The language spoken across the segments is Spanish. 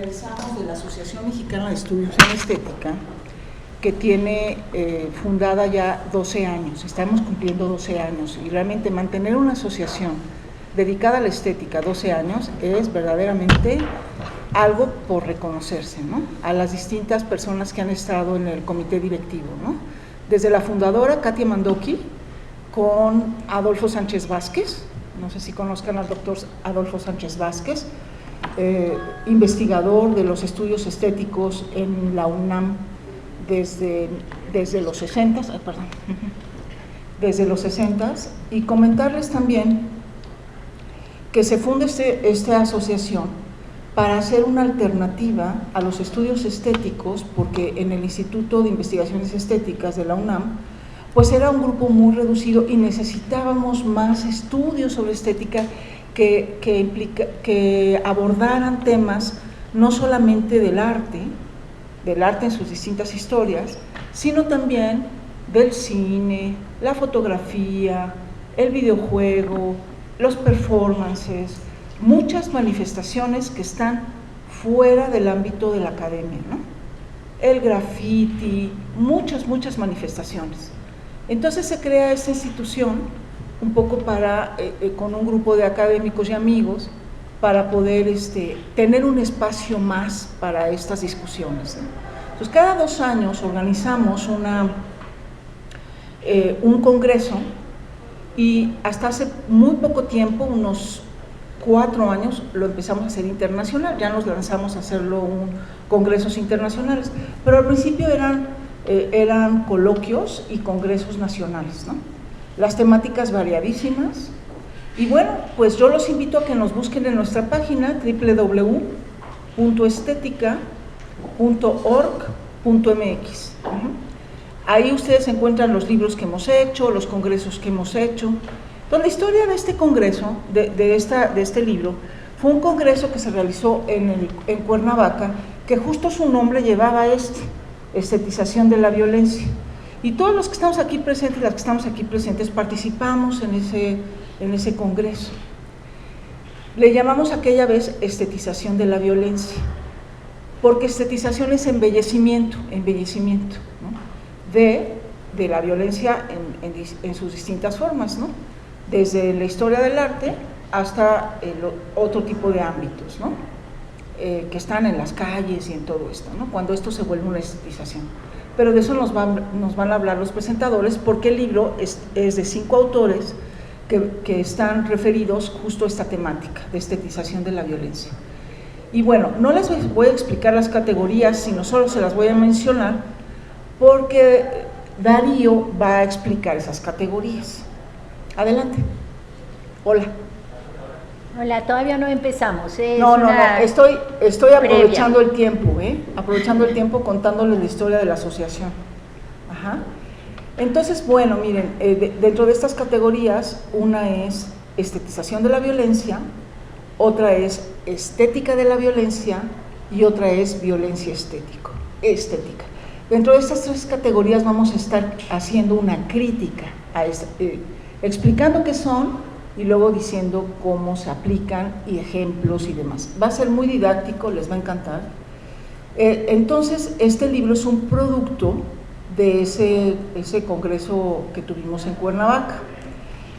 realizamos de la Asociación Mexicana de Estudios en Estética, que tiene fundada ya 12 años, estamos cumpliendo 12 años, y realmente mantener una asociación dedicada a la estética 12 años es verdaderamente algo por reconocerse, ¿no? A las distintas personas que han estado en el comité directivo, ¿no? Desde la fundadora, Katia Mandoki, con Adolfo Sánchez Vázquez, no sé si conozcan al doctor Adolfo Sánchez Vázquez, investigador de los estudios estéticos en la UNAM desde los 60, desde los 60, y comentarles también que se funda esta asociación para hacer una alternativa a los estudios estéticos, porque en el Instituto de Investigaciones Estéticas de la UNAM, pues era un grupo muy reducido y necesitábamos más estudios sobre estética que abordaran temas no solamente del arte en sus distintas historias, sino también del cine, la fotografía, el videojuego, los performances, muchas manifestaciones que están fuera del ámbito de la academia, ¿no? El graffiti, muchas manifestaciones. Entonces se crea esta institución un poco para, con un grupo de académicos y amigos, para poder tener un espacio más para estas discusiones, ¿no? Entonces cada 2 años organizamos un congreso, y hasta hace muy poco tiempo, unos 4 años, lo empezamos a hacer internacional, ya nos lanzamos a hacerlo congresos internacionales, pero al principio eran coloquios y congresos nacionales, ¿no? Las temáticas variadísimas, y bueno, pues yo los invito a que nos busquen en nuestra página www.estetica.org.mx. Ahí ustedes encuentran los libros que hemos hecho, los congresos que hemos hecho. Entonces, la historia de este congreso, de este libro, fue un congreso que se realizó en Cuernavaca, que justo su nombre llevaba estetización de la violencia. Y todos los que estamos aquí presentes, las que estamos aquí presentes, participamos en ese congreso. Le llamamos aquella vez estetización de la violencia, porque estetización es embellecimiento, ¿no? de la violencia en sus distintas formas, ¿no? Desde la historia del arte hasta otro tipo de ámbitos, ¿no? Que están en las calles y en todo esto, ¿no? Cuando esto se vuelve una estetización. Pero de eso nos van a hablar los presentadores, porque el libro es de 5 autores que están referidos justo a esta temática de estetización de la violencia. Y bueno, no les voy a explicar las categorías, sino solo se las voy a mencionar, porque Darío va a explicar esas categorías. Adelante. Hola. Hola, todavía no empezamos. No, estoy aprovechando el tiempo, aprovechando el tiempo contándoles la historia de la asociación. Ajá. Entonces, bueno, miren, dentro de estas categorías, una es estetización de la violencia, otra es estética de la violencia y otra es violencia estética. Dentro de estas 3 categorías vamos a estar haciendo una crítica, explicando qué son y luego diciendo cómo se aplican y ejemplos y demás. Va a ser muy didáctico, les va a encantar. Entonces, este libro es un producto de ese congreso que tuvimos en Cuernavaca,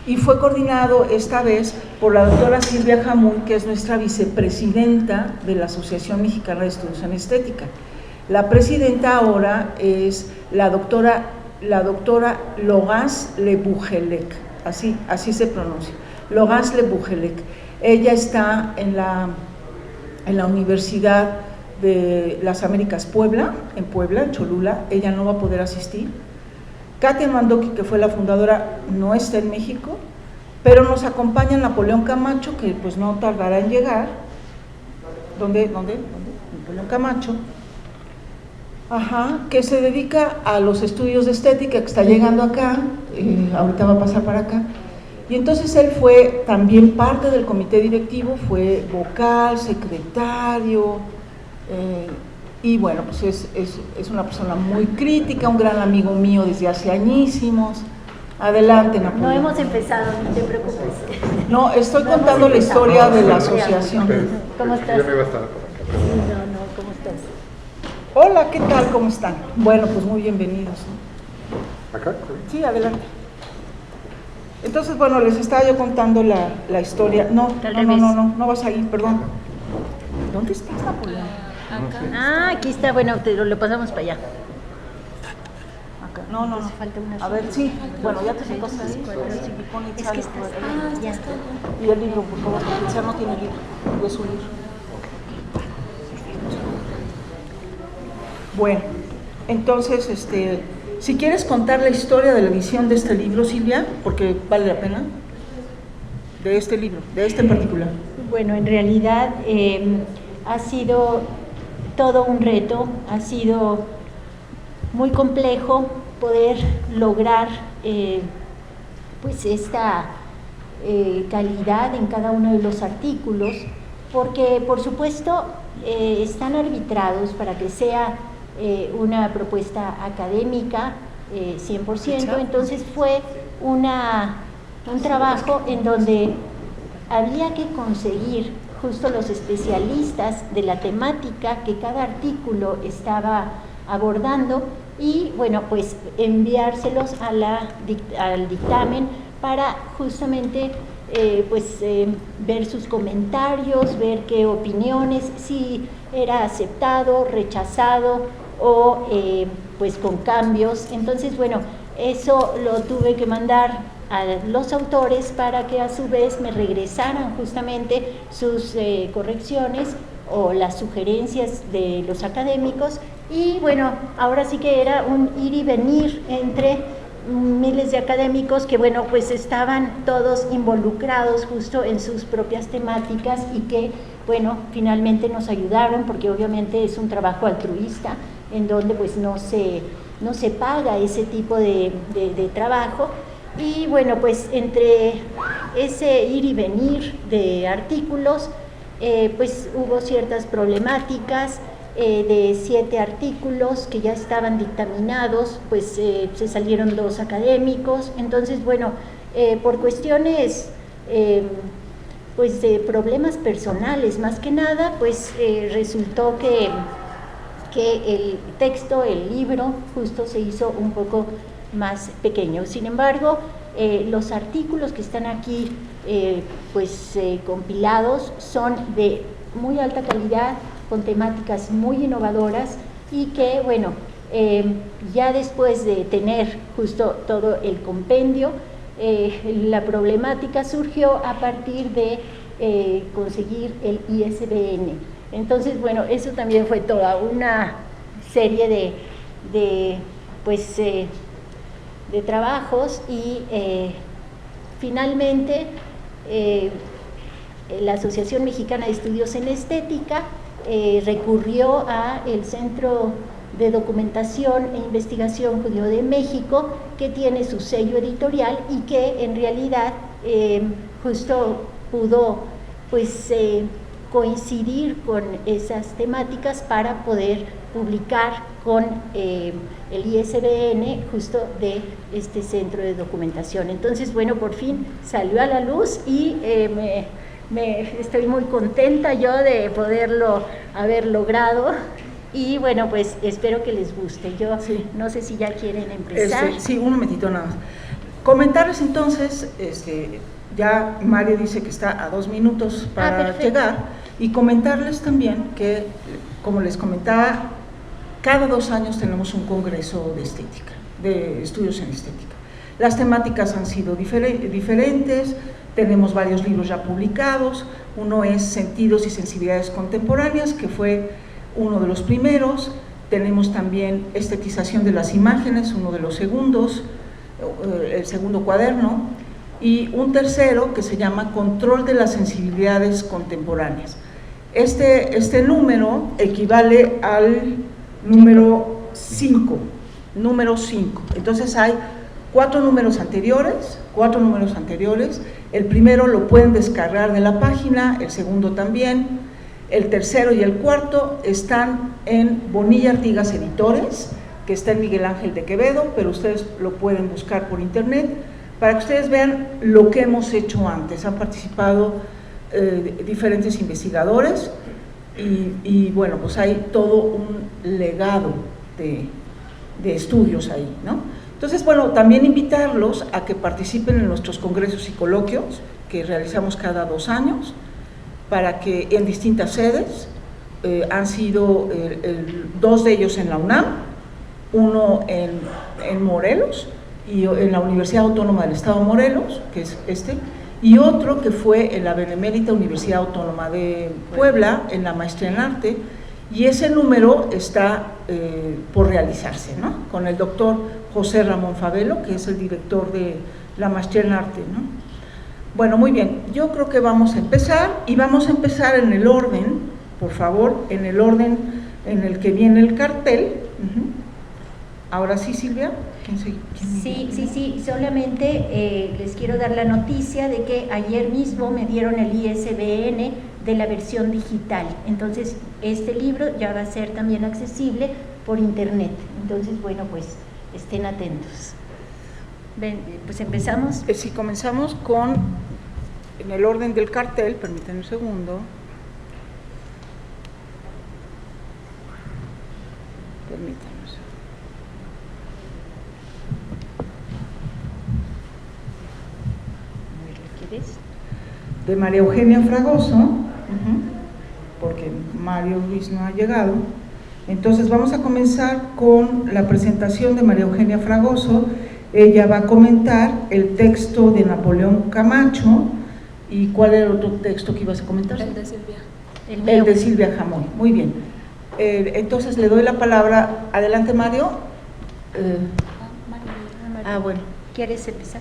y fue coordinado esta vez por la doctora Silvia Jamuy, que es nuestra vicepresidenta de la Asociación Mexicana de Estudios en Estética. La presidenta ahora es la doctora Laurence Le Bourgelec, así se pronuncia, Laurence Le Bourgelec. Ella está en la Universidad de las Américas en Puebla, en Cholula. Ella no va a poder asistir. Katia Mandoki, que fue la fundadora, no está en México, pero nos acompaña Napoleón Camacho, que pues no tardará en llegar. ¿Dónde? Napoleón Camacho. Ajá, que se dedica a los estudios de estética, que está llegando acá, ahorita va a pasar para acá. Y entonces él fue también parte del comité directivo, fue vocal, secretario, y bueno, pues es una persona muy crítica, un gran amigo mío desde hace añísimos. Adelante, Napoleón. No hemos empezado, no te preocupes. No, estoy contando la historia de la asociación. ¿Cómo estás? Yo no iba a estar por acá. No, ¿cómo estás? Hola, ¿qué tal? ¿Cómo están? Bueno, pues muy bienvenidos, ¿no? ¿Acá? Sí, adelante. Entonces, bueno, les estaba yo contando la historia. No vas a ir, perdón. ¿Dónde estás, Napoleón? Ah, aquí está, bueno, lo pasamos para allá. Acá. No. Falta una. A ver, sí. Bueno, ya te sientas ahí. Es que estás. Ya. Y el libro, por favor, porque ya no tiene libro. De su libro. Bueno, entonces, si quieres contar la historia de la edición de este libro, Silvia, porque vale la pena, de este libro, de este en particular. Bueno, en realidad ha sido todo un reto, ha sido muy complejo poder lograr pues esta calidad en cada uno de los artículos, porque por supuesto están arbitrados para que sea una propuesta académica 100%, entonces fue un trabajo en donde había que conseguir justo los especialistas de la temática que cada artículo estaba abordando y bueno, pues enviárselos al dictamen para justamente ver sus comentarios, ver qué opiniones, si era aceptado, rechazado o pues con cambios. Entonces, bueno, eso lo tuve que mandar a los autores para que a su vez me regresaran justamente sus correcciones o las sugerencias de los académicos y bueno, ahora sí que era un ir y venir entre miles de académicos que bueno, pues estaban todos involucrados justo en sus propias temáticas y que bueno, finalmente nos ayudaron porque obviamente es un trabajo altruista en donde pues no se paga ese tipo de trabajo y bueno, pues entre ese ir y venir de artículos pues hubo ciertas problemáticas. De 7 artículos que ya estaban dictaminados, pues se salieron 2 académicos, entonces bueno, por cuestiones pues de problemas personales más que nada, pues resultó que el texto, el libro, justo se hizo un poco más pequeño. Sin embargo, los artículos que están aquí compilados son de muy alta calidad, con temáticas muy innovadoras y que, bueno, ya después de tener justo todo el compendio, la problemática surgió a partir de conseguir el ISBN. Entonces, bueno, eso también fue toda una serie de trabajos y finalmente la Asociación Mexicana de Estudios en Estética recurrió al Centro de Documentación e Investigación Judío de México, que tiene su sello editorial y que en realidad justo pudo coincidir con esas temáticas para poder publicar con el ISBN justo de este centro de documentación. Entonces, bueno, por fin salió a la luz y estoy muy contenta yo de poderlo haber logrado y bueno, pues espero que les guste. Yo no sé si ya quieren empezar. Sí, un momentito nada más. Comentarles entonces, ya Mario dice que está a 2 minutos para llegar y comentarles también que, como les comentaba, cada 2 años tenemos un congreso de estética, de estudios en estética. Las temáticas han sido diferentes. Tenemos varios libros ya publicados, uno es Sentidos y Sensibilidades Contemporáneas, que fue uno de los primeros, tenemos también Estetización de las Imágenes, uno de los segundos, el segundo cuaderno, y un tercero que se llama Control de las Sensibilidades Contemporáneas. Este número equivale al número 5, entonces hay 4 números anteriores, el primero lo pueden descargar de la página, el segundo también, el tercero y el cuarto están en Bonilla Artigas Editores, que está en Miguel Ángel de Quevedo, pero ustedes lo pueden buscar por internet, para que ustedes vean lo que hemos hecho antes. Han participado diferentes investigadores, y bueno, pues hay todo un legado de estudios ahí, ¿no? Entonces, bueno, también invitarlos a que participen en nuestros congresos y coloquios que realizamos cada 2 años, para que en distintas sedes, han sido 2 de ellos en la UNAM, uno en Morelos, y en la Universidad Autónoma del Estado de Morelos, que es y otro que fue en la Benemérita Universidad Autónoma de Puebla, en la maestría en arte, y ese número está por realizarse, ¿no? Con el doctor José Ramón Favelo, que es el director de la maestría en arte, ¿no? Bueno, muy bien, yo creo que vamos a empezar, y vamos a empezar en el orden, por favor, en el orden en el que viene el cartel. Ahora sí, Silvia. Sí, solamente les quiero dar la noticia de que ayer mismo me dieron el ISBN de la versión digital, entonces este libro ya va a ser también accesible por internet, entonces bueno, pues estén atentos. Ven, pues empezamos. Sí, comenzamos con, en el orden del cartel, permítanme un segundo. Permítanme. De María Eugenia Fragoso, porque Mario Luis no ha llegado. Entonces vamos a comenzar con la presentación de María Eugenia Fragoso. Ella va a comentar el texto de Napoleón Camacho. ¿Y cuál era el otro texto que ibas a comentar? El de Silvia. El de Silvia Jamoy, muy bien. Entonces le doy la palabra. Adelante, Mario. Mario. Bueno. ¿Quieres empezar?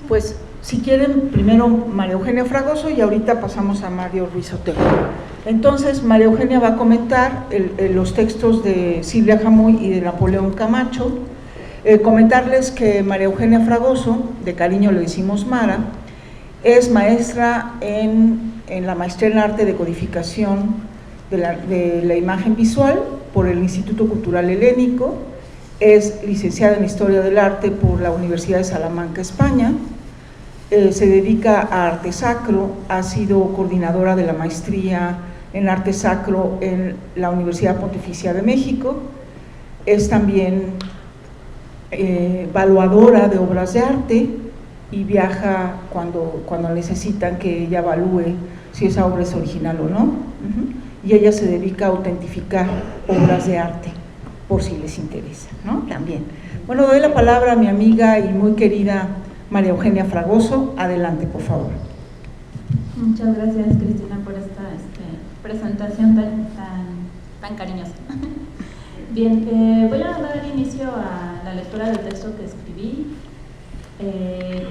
Pues si quieren, primero María Eugenia Fragoso y ahorita pasamos a Mario Ruiz Otero. Entonces María Eugenia va a comentar los textos de Silvia Jamoy y de Napoleón Camacho. Comentarles que María Eugenia Fragoso, de cariño le decimos Mara, es maestra en la maestría en arte de codificación de la imagen visual por el Instituto Cultural Helénico. Es licenciada en Historia del Arte por la Universidad de Salamanca, España. Se dedica a arte sacro, ha sido coordinadora de la maestría en arte sacro en la Universidad Pontificia de México. Es también evaluadora de obras de arte y viaja cuando necesitan que ella evalúe si esa obra es original o no. Y ella se dedica a autentificar obras de arte, por si les interesa, ¿no? También. Bueno, doy la palabra a mi amiga y muy querida María Eugenia Fragoso. Adelante, por favor. Muchas gracias, Cristina, por esta presentación tan cariñosa. Bien, voy a dar inicio a la lectura del texto que escribí.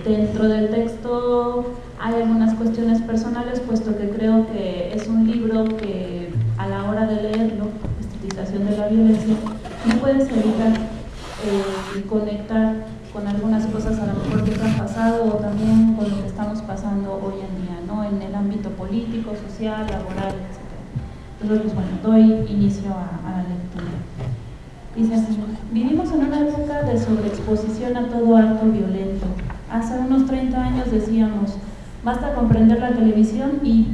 Dentro del texto hay algunas cuestiones personales, puesto que creo que es un libro que a la hora de leerlo, Estetización de la Violencia, no puedes evitar conectar con algunas cosas a lo mejor que te han pasado o también con lo que estamos pasando hoy en día, ¿no? En el ámbito político, social, laboral, etc. Entonces, pues bueno, doy inicio a la lectura. Dice así: vivimos en una época de sobreexposición a todo acto violento. Hace unos 30 años decíamos, basta comprender la televisión y...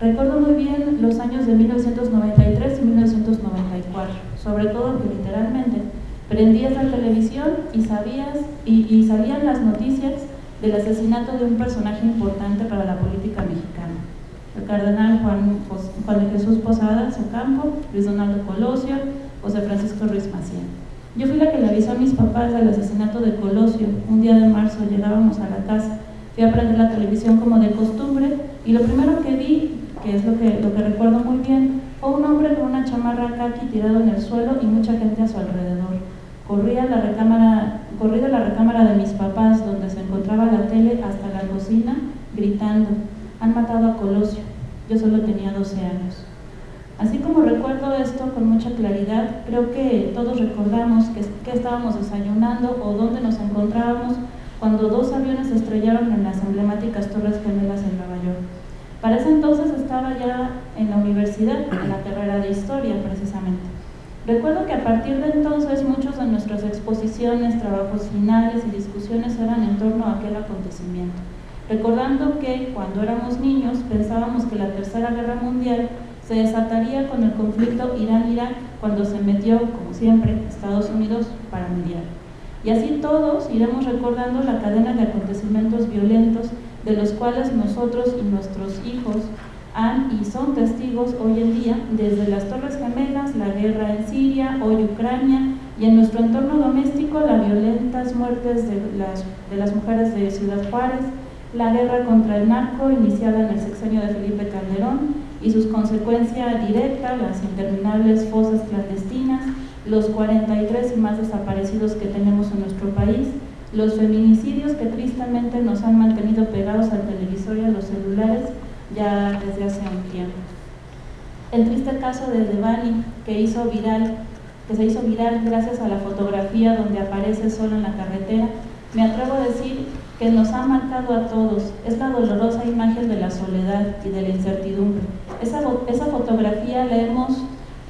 Recuerdo muy bien los años de 1993 y 1994, sobre todo que literalmente prendías la televisión y salían las noticias del asesinato de un personaje importante para la política mexicana. El cardenal Juan de Jesús Posadas Ocampo, Luis Donaldo Colosio, José Francisco Ruiz Massieu. Yo fui la que le avisó a mis papás del asesinato de Colosio. Un día de marzo llegábamos a la casa, fui a prender la televisión como de costumbre y lo primero que vi, que es lo que recuerdo muy bien, fue un hombre con una chamarra caqui tirado en el suelo y mucha gente a su alrededor. Corrí de la recámara de mis papás, donde se encontraba la tele, hasta la cocina, gritando: han matado a Colosio. Yo solo tenía 12 años. Así como recuerdo esto con mucha claridad, creo que todos recordamos que estábamos desayunando o dónde nos encontrábamos cuando 2 aviones se estrellaron en las emblemáticas Torres Gemelas en Nueva York. Para ese entonces estaba ya en la universidad, en la carrera de Historia precisamente. Recuerdo que a partir de entonces muchos de nuestras exposiciones, trabajos finales y discusiones eran en torno a aquel acontecimiento. recordando que cuando éramos niños pensábamos que la Tercera Guerra Mundial se desataría con el conflicto Irán-Irak, cuando se metió, como siempre, Estados Unidos para mediar. Y así todos iremos recordando la cadena de acontecimientos violentos de los cuales nosotros y nuestros hijos han y son testigos hoy en día, desde las Torres Gemelas, la guerra en Siria, hoy Ucrania, y en nuestro entorno doméstico las violentas muertes de las mujeres de Ciudad Juárez, la guerra contra el narco iniciada en el sexenio de Felipe Calderón y sus consecuencias directas, las interminables fosas clandestinas, los 43 y más desaparecidos que tenemos en nuestro país, los feminicidios que tristemente nos han mantenido pegados al televisor y a los celulares ya desde hace un tiempo. El triste caso de Devani, que se hizo viral gracias a la fotografía donde aparece solo en la carretera, me atrevo a decir que nos ha marcado a todos. Es la dolorosa imagen de la soledad y de la incertidumbre. Esa fotografía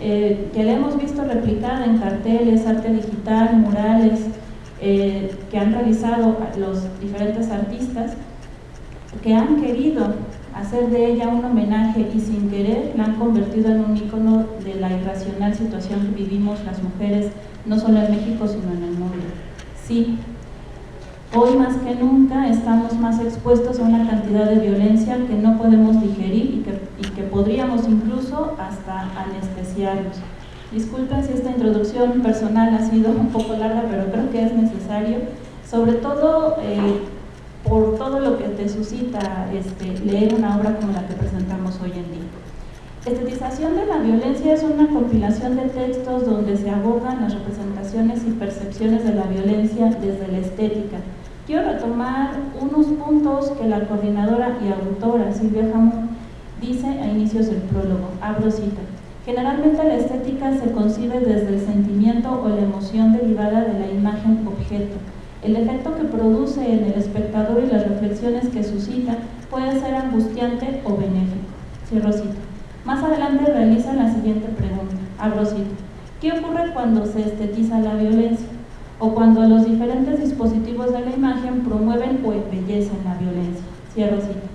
que la hemos visto replicada en carteles, arte digital, murales que han realizado los diferentes artistas, que han querido hacer de ella un homenaje y sin querer la han convertido en un ícono de la irracional situación que vivimos las mujeres, no solo en México, sino en el mundo. Sí, hoy más que nunca estamos más expuestos a una cantidad de violencia que no podemos digerir y que podríamos incluso hasta anestesiarnos. Disculpen si esta introducción personal ha sido un poco larga, pero creo que es necesario, sobre todo por todo lo que te suscita leer una obra como la que presentamos hoy en día. Estetización de la violencia es una compilación de textos donde se abordan las representaciones y percepciones de la violencia desde la estética. Quiero retomar unos puntos que la coordinadora y autora Silvia Jamón dice a inicios del prólogo, abro cita. Generalmente la estética se concibe desde el sentimiento o la emoción derivada de la imagen objeto. El efecto que produce en el espectador y las reflexiones que suscita puede ser angustiante o benéfico. Cierro cita. Más adelante realiza la siguiente pregunta, abro cita. ¿Qué ocurre cuando se estetiza la violencia? O cuando los diferentes dispositivos de la imagen promueven o embellecen la violencia. Cierro cita.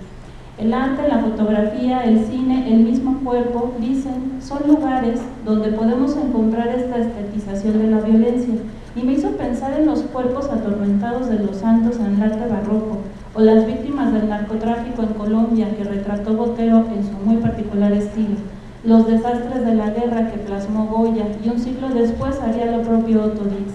El arte, la fotografía, el cine, el mismo cuerpo, dicen, son lugares donde podemos encontrar esta estetización de la violencia. Y me hizo pensar en los cuerpos atormentados de los santos en el arte barroco, o las víctimas del narcotráfico en Colombia que retrató Botero en su muy particular estilo, los desastres de la guerra que plasmó Goya, y un siglo después haría lo propio Otto Dix.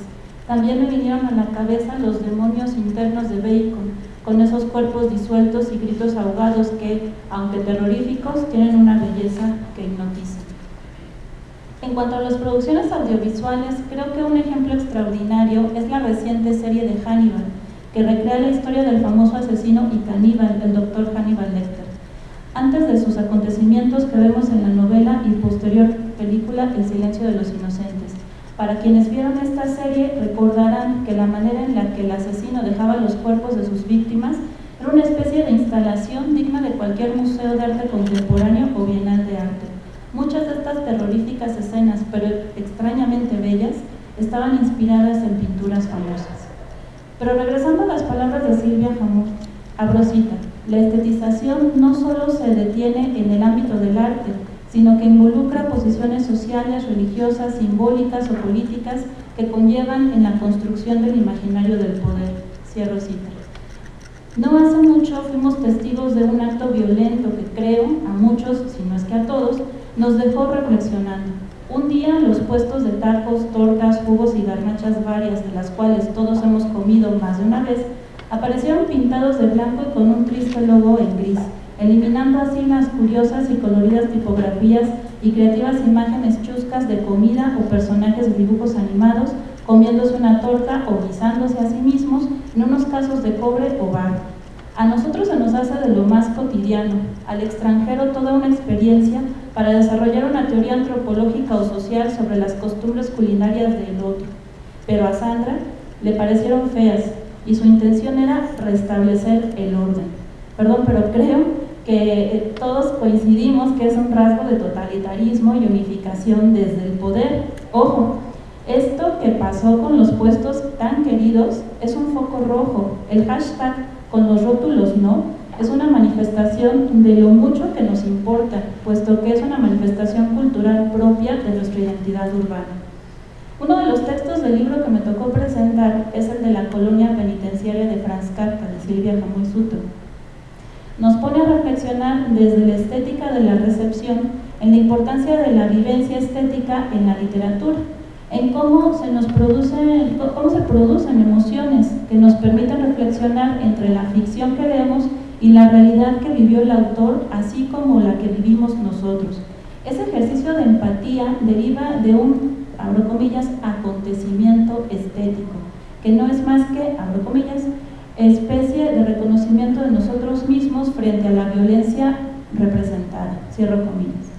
También me vinieron a la cabeza los demonios internos de Bacon, con esos cuerpos disueltos y gritos ahogados que, aunque terroríficos, tienen una belleza que hipnotiza. En cuanto a las producciones audiovisuales, creo que un ejemplo extraordinario es la reciente serie de Hannibal, que recrea la historia del famoso asesino y caníbal, el Dr. Hannibal Lecter, antes de sus acontecimientos que vemos en la novela y posterior película El silencio de los inocentes. Para quienes vieron esta serie recordarán que la manera en la que el asesino dejaba los cuerpos de sus víctimas era una especie de instalación digna de cualquier museo de arte contemporáneo o bienal de arte. Muchas de estas terroríficas escenas, pero extrañamente bellas, estaban inspiradas en pinturas famosas. Pero regresando a las palabras de Silvia Jamón, abro cita, la estetización no solo se detiene en el ámbito del arte, sino que involucra posiciones sociales, religiosas, simbólicas o políticas que conllevan en la construcción del imaginario del poder. Cierro cita. No hace mucho fuimos testigos de un acto violento que creo, a muchos, si no es que a todos, nos dejó reflexionando. Un día los puestos de tacos, tortas, jugos y garnachas varias, de las cuales todos hemos comido más de una vez, aparecieron pintados de blanco y con un triste logo en gris, eliminando así las curiosas y coloridas tipografías y creativas imágenes chuscas de comida o personajes de dibujos animados comiéndose una torta o guisándose a sí mismos en unos casos de cobre o barro. A nosotros se nos hace de lo más cotidiano, al extranjero toda una experiencia para desarrollar una teoría antropológica o social sobre las costumbres culinarias del otro. Pero a Sandra le parecieron feas y su intención era restablecer el orden. Perdón, pero creo que todos coincidimos que es un rasgo de totalitarismo y unificación desde el poder. Ojo, esto que pasó con los puestos tan queridos es un foco rojo. El hashtag con los rótulos no Es una manifestación de lo mucho que nos importa, puesto que es una manifestación cultural propia de nuestra identidad urbana. Uno de los textos del libro que me tocó presentar es el de La colonia penitenciaria de Franz Kafka, de Silvia Camuy Sutro. Nos pone a reflexionar desde la estética de la recepción en la importancia de la vivencia estética en la literatura, en cómo se producen emociones que nos permiten reflexionar entre la ficción que leemos y la realidad que vivió el autor, así como la que vivimos nosotros. Ese ejercicio de empatía deriva de un, abro comillas, acontecimiento estético, que no es más que, abro comillas, especie de reconocimiento de nosotros mismos frente a la violencia representada, cierro comillas.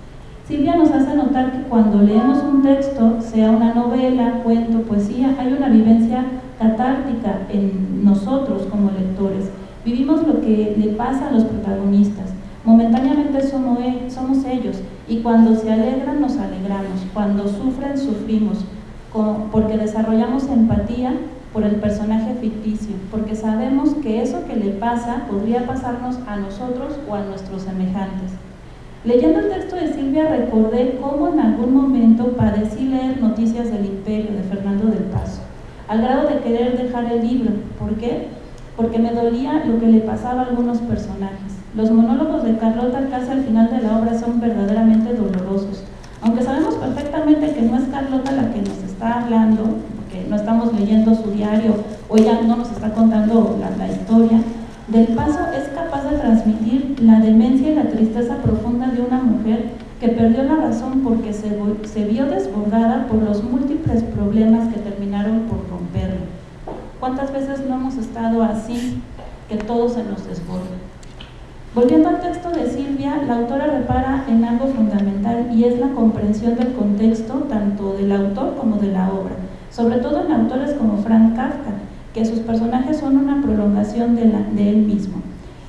Silvia nos hace notar que cuando leemos un texto, sea una novela, cuento, poesía, hay una vivencia catártica en nosotros como lectores. Vivimos lo que le pasa a los protagonistas. Momentáneamente somos ellos, y cuando se alegran nos alegramos, cuando sufren sufrimos, porque desarrollamos empatía por el personaje ficticio, porque sabemos que eso que le pasa podría pasarnos a nosotros o a nuestros semejantes. Leyendo el texto de Silvia recordé cómo en algún momento padecí leer Noticias del Imperio de Fernando del Paso, al grado de querer dejar el libro. ¿Por qué? Porque me dolía lo que le pasaba a algunos personajes. Los monólogos de Carlota casi al final de la obra son verdaderamente dolorosos. Aunque sabemos perfectamente que no es Carlota la que nos está hablando, porque no estamos leyendo su diario o ella no nos está contando la historia, Del Paso es capaz de transmitir la demencia y la tristeza profunda de una mujer que perdió la razón porque se vio desbordada por los múltiples problemas que terminaron por romperla. ¿Cuántas veces no hemos estado así, que todo se nos desborda? Volviendo al texto de Silvia, la autora repara en algo fundamental y es la comprensión del contexto tanto del autor como de la obra, sobre todo en autores como Franz Kafka, que sus personajes son una prolongación de él mismo.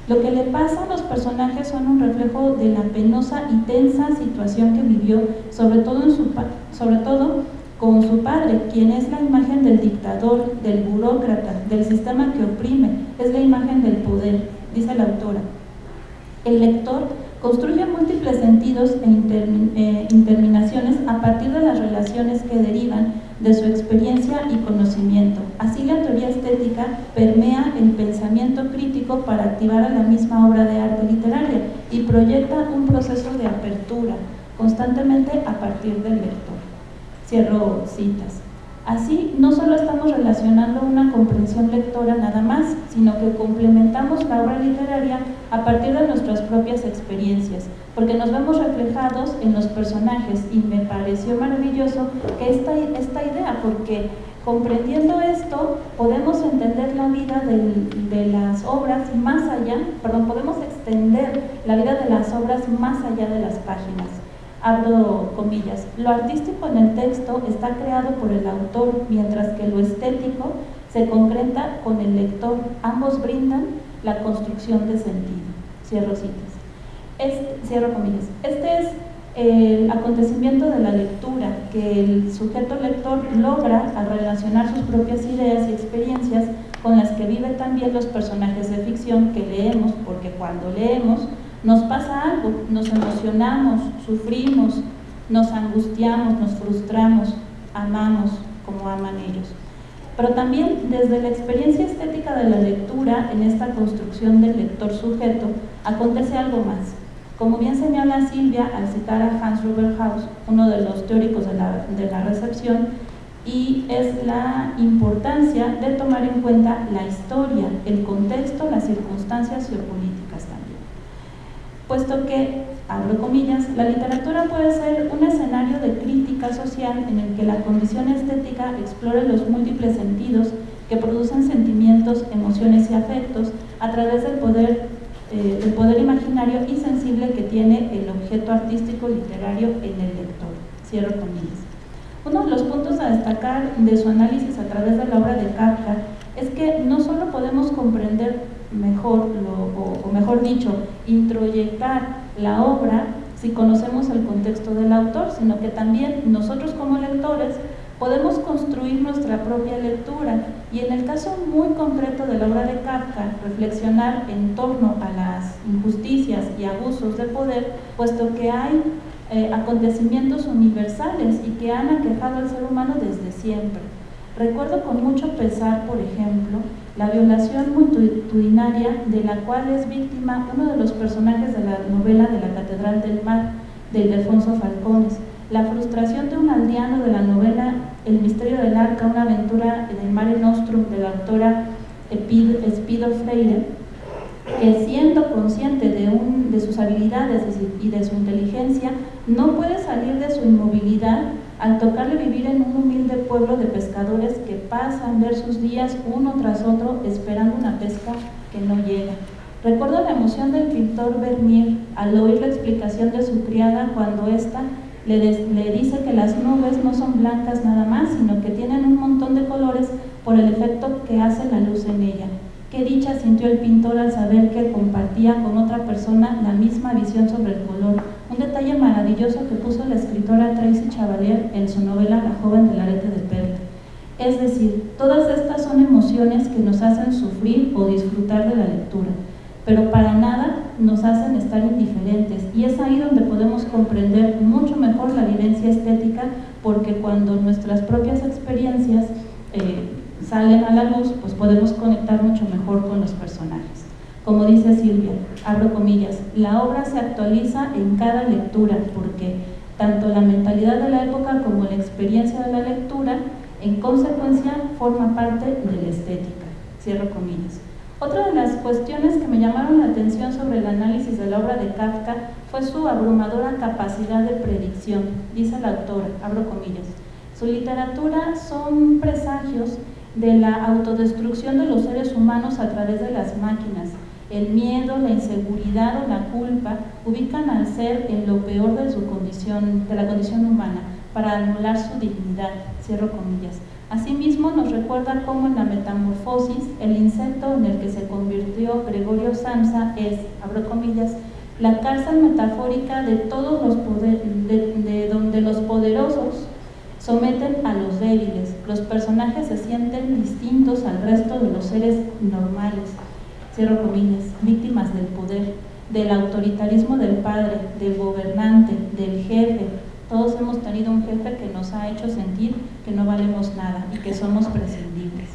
Lo que le pasa a los personajes son un reflejo de la penosa y tensa situación que vivió, sobre todo con su padre, quien es la imagen del dictador, del burócrata, del sistema que oprime, es la imagen del poder, dice la autora. El lector construye múltiples sentidos e interminaciones a partir de las relaciones que derivan de su experiencia y conocimiento. Así la teoría estética permea el pensamiento crítico para activar a la misma obra de arte literaria y proyecta un proceso de apertura constantemente a partir del lector. Cierro citas. Así, no solo estamos relacionando una comprensión lectora nada más, sino que complementamos la obra literaria a partir de nuestras propias experiencias, porque nos vemos reflejados en los personajes y me pareció maravilloso que esta idea, porque comprendiendo esto podemos entender la vida de las obras más allá, podemos extender la vida de las obras más allá de las páginas. Abro comillas, lo artístico en el texto está creado por el autor, mientras que lo estético se concreta con el lector. Ambos brindan la construcción de sentido. Cierro citas. Cierro comillas. Este es el acontecimiento de la lectura, que el sujeto lector logra al relacionar sus propias ideas y experiencias con las que viven también los personajes de ficción que leemos, porque cuando leemos nos pasa algo, nos emocionamos, sufrimos, nos angustiamos, nos frustramos, amamos como aman ellos. Pero también desde la experiencia estética de la lectura, en esta construcción del lector sujeto, acontece algo más. Como bien señala Silvia al citar a Hans Robert Haus, uno de los teóricos de la recepción, y es la importancia de tomar en cuenta la historia, el contexto, las circunstancias geopolíticas también. Puesto que, abro comillas, la literatura puede ser un escenario de crítica social en el que la condición estética explore los múltiples sentidos que producen sentimientos, emociones y afectos a través del poder imaginario y sensible que tiene el objeto artístico literario en el lector. Cierro comillas. Uno de los puntos a destacar de su análisis a través de la obra de Kafka es que no solo podemos comprender mejor, o mejor dicho, introyectar la obra si conocemos el contexto del autor, sino que también nosotros como lectores podemos construir nuestra propia lectura y en el caso muy concreto de la obra de Kafka, reflexionar en torno a las injusticias y abusos de poder, puesto que hay acontecimientos universales y que han aquejado al ser humano desde siempre. Recuerdo con mucho pesar, por ejemplo, la violación multitudinaria de la cual es víctima uno de los personajes de la novela de la Catedral del Mar, de Ildefonso Falcones. La frustración de un aldeano de la novela El misterio del arca, una aventura en el Mare Nostrum de la autora Espido Freire, que siendo consciente de sus habilidades y de su inteligencia, no puede salir de su inmovilidad al tocarle vivir en un humilde pueblo de pescadores que pasan ver sus días uno tras otro esperando una pesca que no llega. Recuerdo la emoción del pintor Vermeer al oír la explicación de su criada cuando ésta le dice que las nubes no son blancas nada más, sino que tienen un montón de colores por el efecto que hace la luz en ella. Qué dicha sintió el pintor al saber que compartía con otra persona la misma visión sobre el color, un detalle maravilloso que puso la escritora Tracy Chevalier en su novela La joven del arete de perla. Es decir, todas estas son emociones que nos hacen sufrir o disfrutar de la lectura, pero para nada nos hacen estar indiferentes, y es ahí donde podemos comprender mucho mejor la vivencia estética, porque cuando nuestras propias experiencias salen a la luz, pues podemos conectar mucho mejor con los personajes. Como dice Silvia, abro comillas, la obra se actualiza en cada lectura, porque tanto la mentalidad de la época como la experiencia de la lectura, en consecuencia, forma parte de la estética. Cierro comillas. Otra de las cuestiones que me llamaron la atención sobre el análisis de la obra de Kafka fue su abrumadora capacidad de predicción, dice la autora, abro comillas. Su literatura son presagios de la autodestrucción de los seres humanos a través de las máquinas. El miedo, la inseguridad o la culpa ubican al ser en lo peor de la condición humana para anular su dignidad, cierro comillas. Asimismo, nos recuerda cómo en la Metamorfosis, el insecto en el que se convirtió Gregorio Samsa es, abro comillas, la cárcel metafórica de todos los de donde los poderosos someten a los débiles. Los personajes se sienten distintos al resto de los seres normales, cierro comillas, víctimas del poder, del autoritarismo del padre, del gobernante, del jefe. Todos hemos tenido un jefe que nos ha hecho sentir que no valemos nada y que somos prescindibles.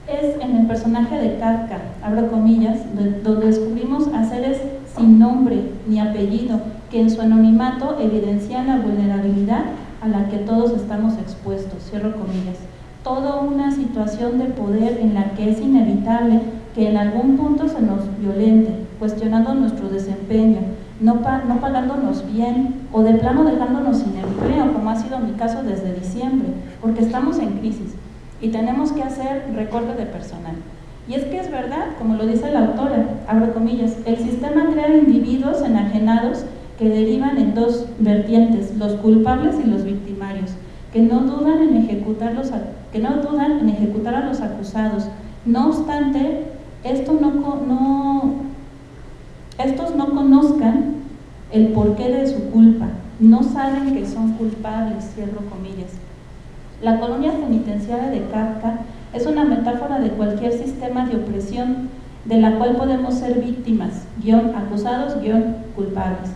Es en el personaje de Kafka, abro comillas, donde descubrimos a seres sin nombre ni apellido, que en su anonimato evidencian la vulnerabilidad a la que todos estamos expuestos, cierro comillas. Toda una situación de poder en la que es inevitable que en algún punto se nos violente, cuestionando nuestro desempeño, no pagándonos bien o de plano dejándonos sin empleo, como ha sido mi caso desde diciembre, porque estamos en crisis y tenemos que hacer recorte de personal. Y es que es verdad, como lo dice la autora, abro comillas, el sistema crea individuos enajenados que derivan en dos vertientes, los culpables y los victimarios, que no dudan en ejecutar a los acusados. No obstante, estos no conozcan el porqué de su culpa, no saben que son culpables, cierro comillas. La colonia penitenciaria de Kafka es una metáfora de cualquier sistema de opresión de la cual podemos ser víctimas, acusados, culpables.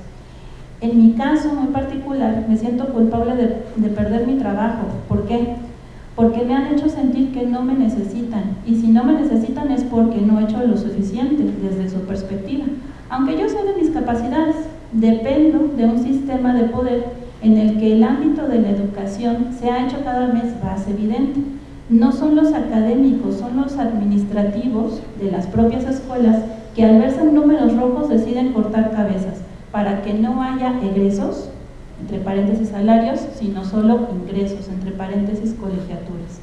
En mi caso muy particular, me siento culpable de perder mi trabajo. ¿Por qué? Porque me han hecho sentir que no me necesitan, y si no me necesitan es porque no he hecho lo suficiente desde su perspectiva. Aunque yo sé de mis capacidades, dependo de un sistema de poder en el que el ámbito de la educación se ha hecho cada vez más evidente. No son los académicos, son los administrativos de las propias escuelas que al verse en números rojos deciden cortar cabezas para que no haya egresos, entre paréntesis salarios, sino solo ingresos, entre paréntesis colegiaturas.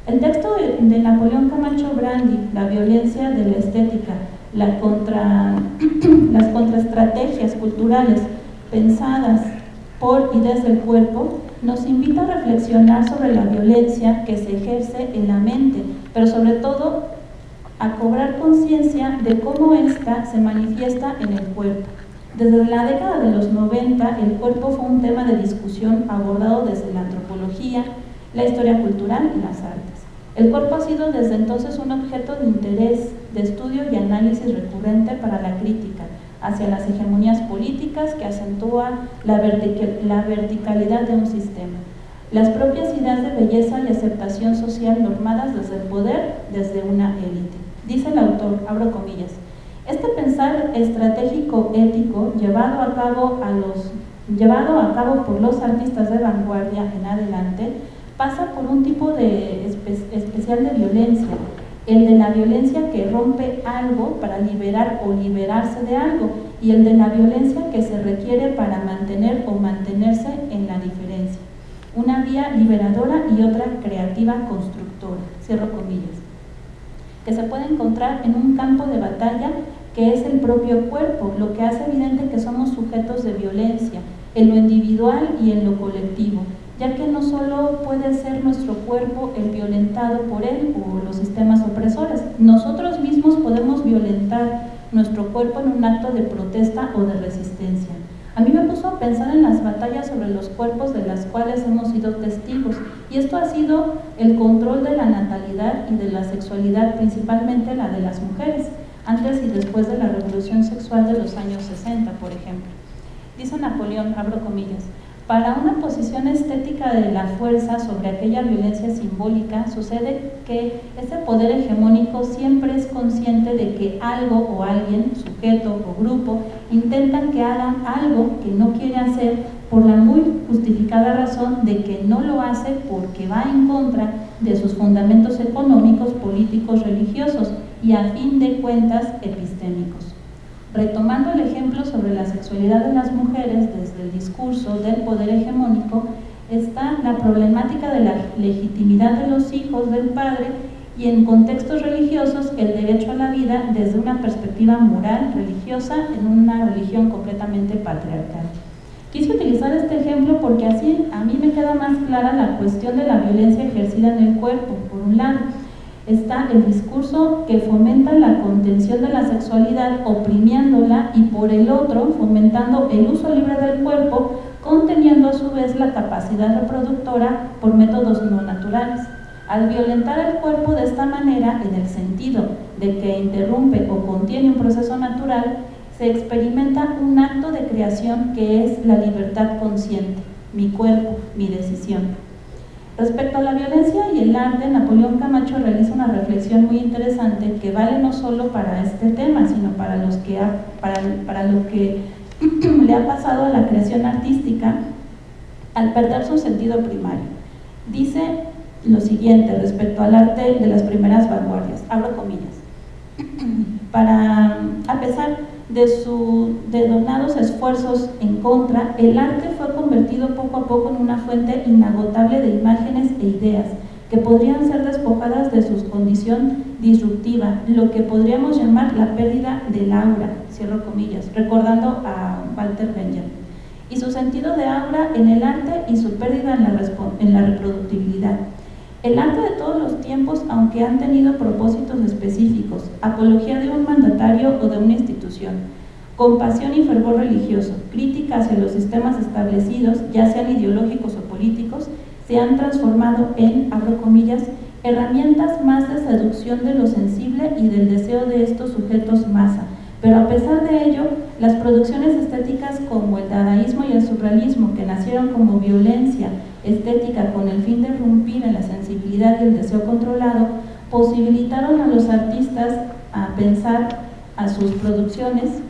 El texto de Napoleón Camacho Brandi, La violencia de la estética, las contraestrategias culturales pensadas por y desde el cuerpo, nos invita a reflexionar sobre la violencia que se ejerce en la mente, pero sobre todo a cobrar conciencia de cómo ésta se manifiesta en el cuerpo. Desde la década de los 90, el cuerpo fue un tema de discusión abordado desde la antropología, la historia cultural y las artes. El cuerpo ha sido desde entonces un objeto de interés, de estudio y análisis recurrente para la crítica hacia las hegemonías políticas que acentúan la verticalidad de un sistema, las propias ideas de belleza y aceptación social normadas desde el poder, desde una élite. Dice el autor, abro comillas, este pensar estratégico ético llevado a cabo por los artistas de vanguardia en adelante pasa por un tipo de especial de violencia, el de la violencia que rompe algo para liberar o liberarse de algo, y el de la violencia que se requiere para mantener o mantenerse en la diferencia. Una vía liberadora y otra creativa constructora, cierro comillas, que se puede encontrar en un campo de batalla que es el propio cuerpo, lo que hace evidente que somos sujetos de violencia, en lo individual y en lo colectivo, ya que no solo puede ser nuestro cuerpo el violentado por él o los sistemas opresores, nosotros mismos podemos violentar nuestro cuerpo en un acto de protesta o de resistencia. A mí me puso a pensar en las batallas sobre los cuerpos de las cuales hemos sido testigos, y esto ha sido el control de la natalidad y de la sexualidad, principalmente la de las mujeres, antes y después de la revolución sexual de los años 60, por ejemplo. Dice Napoleón, abro comillas, para una posición estética de la fuerza sobre aquella violencia simbólica, sucede que ese poder hegemónico siempre es consciente de que algo o alguien, sujeto o grupo, intentan que hagan algo que no quiere hacer por la muy justificada razón de que no lo hace porque va en contra de sus fundamentos económicos, políticos, religiosos y a fin de cuentas epistémicos. Retomando el ejemplo sobre la sexualidad de las mujeres desde el discurso del poder hegemónico, está la problemática de la legitimidad de los hijos del padre y en contextos religiosos el derecho a la vida desde una perspectiva moral, religiosa, en una religión completamente patriarcal. Quise utilizar este ejemplo porque así a mí me queda más clara la cuestión de la violencia ejercida en el cuerpo. Por un lado, está el discurso que fomenta la contención de la sexualidad oprimiéndola y por el otro fomentando el uso libre del cuerpo conteniendo a su vez la capacidad reproductora por métodos no naturales. Al violentar el cuerpo de esta manera, en el sentido de que interrumpe o contiene un proceso natural, se experimenta un acto de creación que es la libertad consciente, mi cuerpo, mi decisión. Respecto a la violencia y el arte, Napoleón Camacho realiza una reflexión muy interesante que vale no solo para este tema, sino para lo que le ha pasado a la creación artística al perder su sentido primario. Dice lo siguiente respecto al arte de las primeras vanguardias, abro comillas, a pesar de donados esfuerzos en contra, el arte fue convertido poco a poco en una fuente inagotable de imágenes e ideas que podrían ser despojadas de su condición disruptiva, lo que podríamos llamar la pérdida del aura, cierro comillas, recordando a Walter Benjamin, y su sentido de aura en el arte y su pérdida en la reproductibilidad. El arte de todos los tiempos, aunque han tenido propósitos específicos, apología de un mandatario o de una institución, compasión y fervor religioso, crítica hacia los sistemas establecidos, ya sean ideológicos o políticos, se han transformado en, abro comillas, herramientas más de seducción de lo sensible y del deseo de estos sujetos masa. Pero a pesar de ello, las producciones estéticas como el dadaísmo y el surrealismo, que nacieron como violencia estética con el fin de irrumpir en la sensibilidad y el deseo controlado, posibilitaron a los artistas a pensar a sus producciones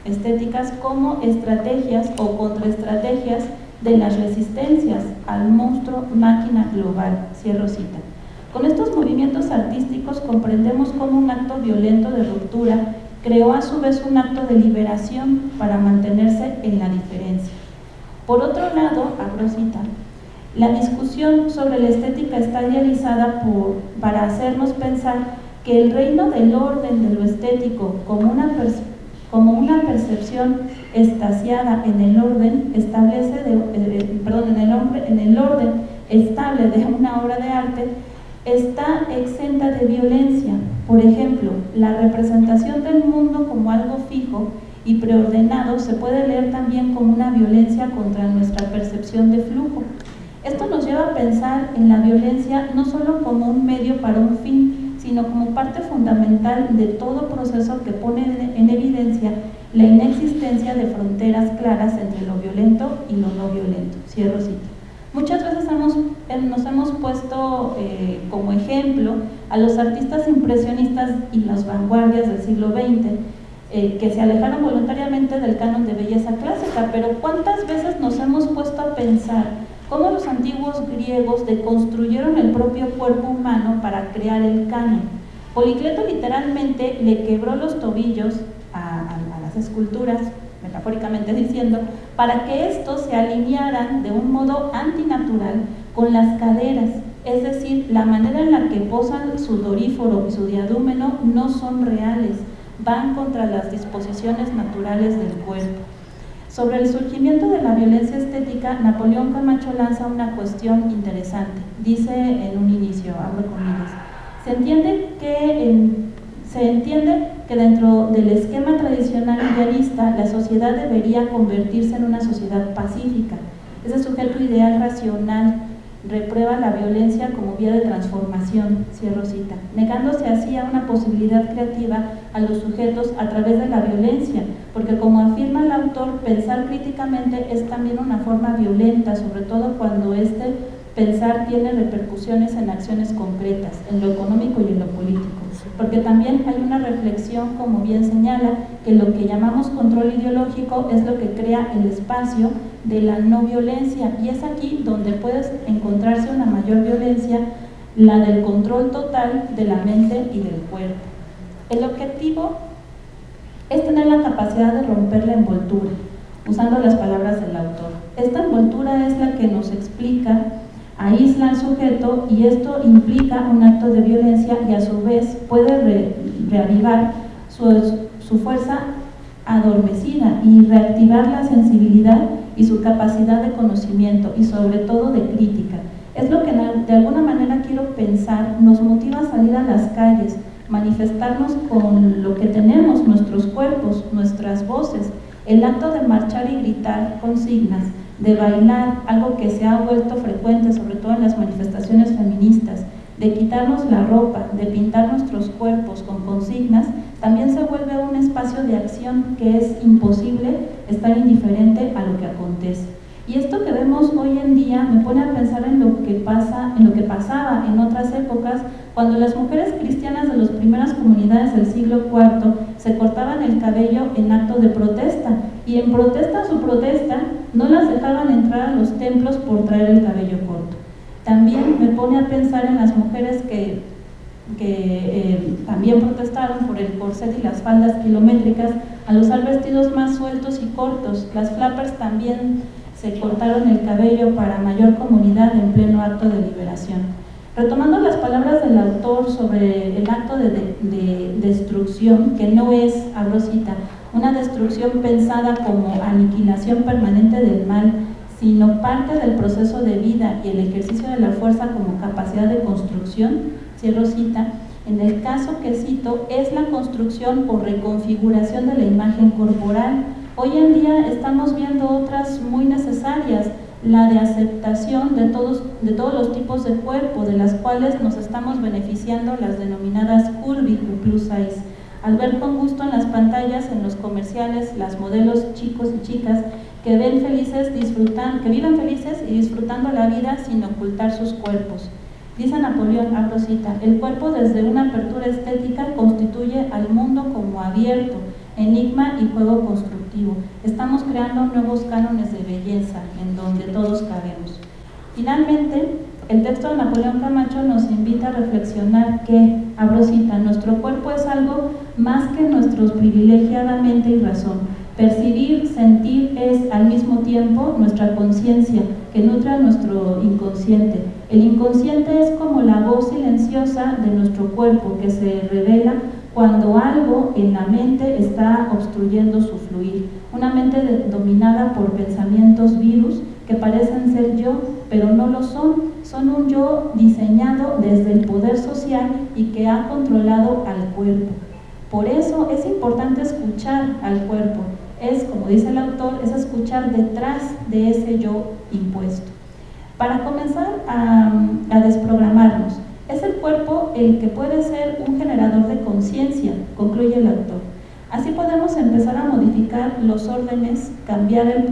estéticas como estrategias o contraestrategias de las resistencias al monstruo máquina global, cierro cita. Con estos movimientos artísticos comprendemos cómo un acto violento de ruptura creó a su vez un acto de liberación para mantenerse en la diferencia. Por otro lado, abro cita, la discusión sobre la estética está idealizada para hacernos pensar que el reino del orden de lo estético como una percepción estasiada en el orden estable de una obra de arte está exenta de violencia. Por ejemplo, la representación del mundo como algo fijo y preordenado se puede leer también como una violencia contra nuestra percepción de flujo. Esto nos lleva a pensar en la violencia no solo como un medio para un fin, sino como parte fundamental de todo proceso que pone en evidencia la inexistencia de fronteras claras entre lo violento y lo no violento. Cierro cita. Muchas veces nos hemos puesto como ejemplo a los artistas impresionistas y las vanguardias del siglo XX, que se alejaron voluntariamente del canon de belleza clásica, pero ¿cuántas veces nos hemos puesto a pensar cómo los antiguos griegos deconstruyeron el propio cuerpo humano para crear el canon? Policleto literalmente le quebró los tobillos a las esculturas, metafóricamente diciendo, para que estos se alinearan de un modo antinatural con las caderas, es decir, la manera en la que posan su doríforo y su diadúmeno no son reales, van contra las disposiciones naturales del cuerpo. Sobre el surgimiento de la violencia estética, Napoleón Camacho lanza una cuestión interesante. Dice en un inicio, abro comillas, se entiende que dentro del esquema tradicional idealista, la sociedad debería convertirse en una sociedad pacífica. Ese sujeto ideal racional reprueba la violencia como vía de transformación, cierro cita, negándose así a una posibilidad creativa a los sujetos a través de la violencia, porque como afirma el autor, pensar críticamente es también una forma violenta, sobre todo cuando este pensar tiene repercusiones en acciones concretas, en lo económico y en lo político, porque también hay una reflexión, como bien señala, que lo que llamamos control ideológico es lo que crea el espacio de la no violencia, y es aquí donde puede encontrarse una mayor violencia, la del control total de la mente y del cuerpo. El objetivo es tener la capacidad de romper la envoltura, usando las palabras del autor. Esta envoltura es la que nos explica, aísla al sujeto, y esto implica un acto de violencia y a su vez puede reavivar su fuerza adormecida y reactivar la sensibilidad y su capacidad de conocimiento y sobre todo de crítica. Es lo que de alguna manera quiero pensar nos motiva a salir a las calles, manifestarnos con lo que tenemos, nuestros cuerpos, nuestras voces, el acto de marchar y gritar consignas, de bailar, algo que se ha vuelto frecuente sobre todo en las manifestaciones feministas, de quitarnos la ropa, de pintar nuestros cuerpos con consignas, también se vuelve un espacio de acción que es imposible estar indiferente a lo que acontece. Y esto que vemos hoy en día me pone a pensar en lo que pasaba en otras épocas, cuando las mujeres cristianas de las primeras comunidades del siglo IV se cortaban el cabello en acto de protesta, y en protesta a su protesta no las dejaban entrar a los templos por traer el cabello corto. También me pone a pensar en las mujeres que también protestaron por el corset y las faldas kilométricas al usar vestidos más sueltos y cortos. Las flappers también se cortaron el cabello para mayor comodidad en pleno acto de liberación. Retomando las palabras del autor sobre el acto de destrucción, que no es, abro cita, una destrucción pensada como aniquilación permanente del mal, sino parte del proceso de vida y el ejercicio de la fuerza como capacidad de construcción, cierro cita, en el caso que cito, es la construcción o reconfiguración de la imagen corporal. Hoy en día estamos viendo otras muy necesarias, la de aceptación de todos los tipos de cuerpo, de las cuales nos estamos beneficiando las denominadas curvy o plus size. Al ver con gusto en las pantallas, en los comerciales, las modelos chicos y chicas que viven felices y disfrutando la vida sin ocultar sus cuerpos. Dice Napoleón, abro cita, el cuerpo desde una apertura estética constituye al mundo como abierto, enigma y juego constructivo. Estamos creando nuevos cánones de belleza en donde todos cabemos. Finalmente, el texto de Napoleón Camacho nos invita a reflexionar que, abro cita, nuestro cuerpo es algo más que nuestros privilegiadamente y razón. Percibir, sentir es al mismo tiempo nuestra conciencia que nutre a nuestro inconsciente. El inconsciente es como la voz silenciosa de nuestro cuerpo que se revela cuando algo en la mente está obstruyendo su fluir. Una mente dominada por pensamientos virus que parecen ser yo, pero no lo son. Son un yo diseñado desde el poder social y que ha controlado al cuerpo. Por eso es importante escuchar al cuerpo, es, como dice el autor, es escuchar detrás de ese yo impuesto. Para comenzar a desprogramarnos, es el cuerpo el que puede ser un generador de conciencia, concluye el autor. Así podemos empezar a modificar los órdenes, cambiar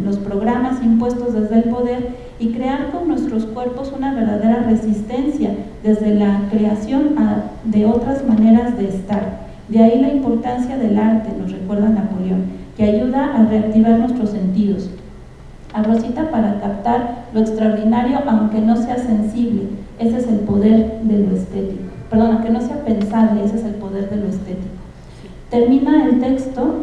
los programas impuestos desde el poder y crear con nuestros cuerpos una verdadera resistencia desde la creación de otras maneras de estar. De ahí la importancia del arte, nos recuerda Napoleón, que ayuda a reactivar nuestros sentidos. A Rosita para captar lo extraordinario aunque no sea sensible, ese es el poder de lo estético. Perdón, aunque no sea pensable, ese es el poder de lo estético. Termina el texto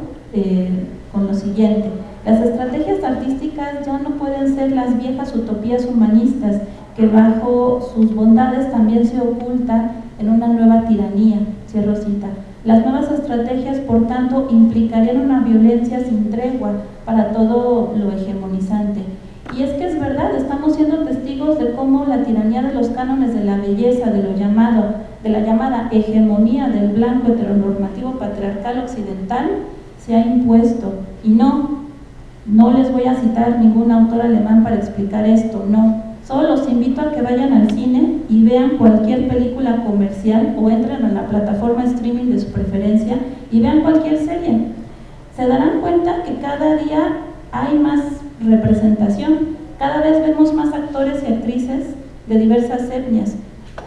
con lo siguiente: las estrategias artísticas ya no pueden ser las viejas utopías humanistas que bajo sus bondades también se ocultan en una nueva tiranía, cierro cita. Las nuevas estrategias, por tanto, implicarían una violencia sin tregua para todo lo hegemonizante. Y es que es verdad, estamos siendo testigos de cómo la tiranía de los cánones de la belleza, de la llamada hegemonía del blanco heteronormativo patriarcal occidental, se ha impuesto. Y no les voy a citar ningún autor alemán para explicar esto, no. Solo los invito a que vayan al cine y vean cualquier película comercial o entren a la plataforma streaming de su preferencia y vean cualquier serie. Se darán cuenta que cada día hay más representación, cada vez vemos más actores y actrices de diversas etnias,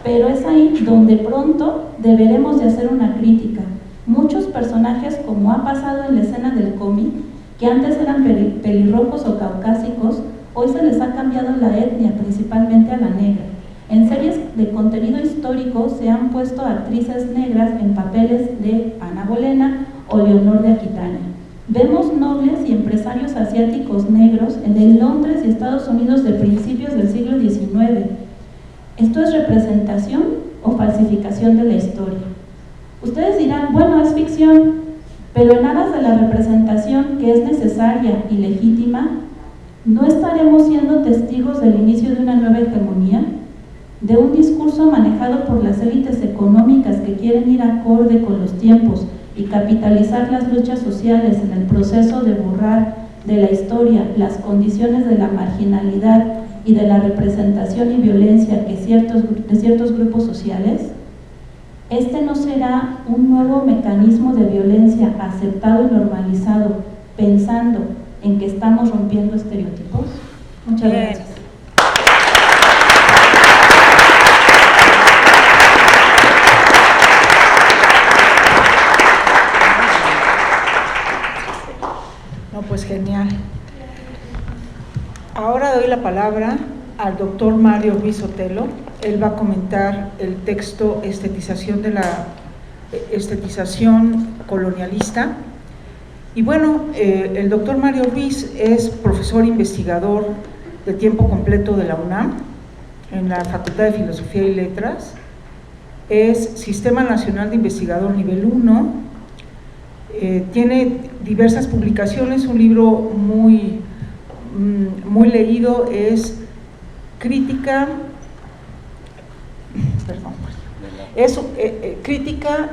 pero es ahí donde pronto deberemos de hacer una crítica. Muchos personajes, como ha pasado en la escena del cómic, que antes eran pelirrojos o caucásicos, hoy se les ha cambiado la etnia, principalmente a la negra. En series de contenido histórico se han puesto actrices negras en papeles de Ana Bolena o Leonor de Aquitania. Vemos nobles y empresarios asiáticos negros en el Londres y Estados Unidos de principios del siglo XIX. ¿Esto es representación o falsificación de la historia? Ustedes dirán, bueno, es ficción, pero en aras de la representación que es necesaria y legítima, ¿no estaremos siendo testigos del inicio de una nueva hegemonía? De un discurso manejado por las élites económicas que quieren ir acorde con los tiempos y capitalizar las luchas sociales en el proceso de borrar de la historia las condiciones de la marginalidad y de la representación y violencia de ciertos grupos sociales. ¿Este no será un nuevo mecanismo de violencia aceptado y normalizado, pensando en que estamos rompiendo estereotipos? Muchas gracias. No, pues genial. Ahora doy la palabra al doctor Mario Ruiz Sotelo. Él va a comentar el texto Estetización colonialista. Y bueno, el doctor Mario Ruiz es profesor investigador de tiempo completo de la UNAM, en la Facultad de Filosofía y Letras. Es Sistema Nacional de Investigador Nivel 1. Tiene diversas publicaciones. Un libro muy leído es Crítica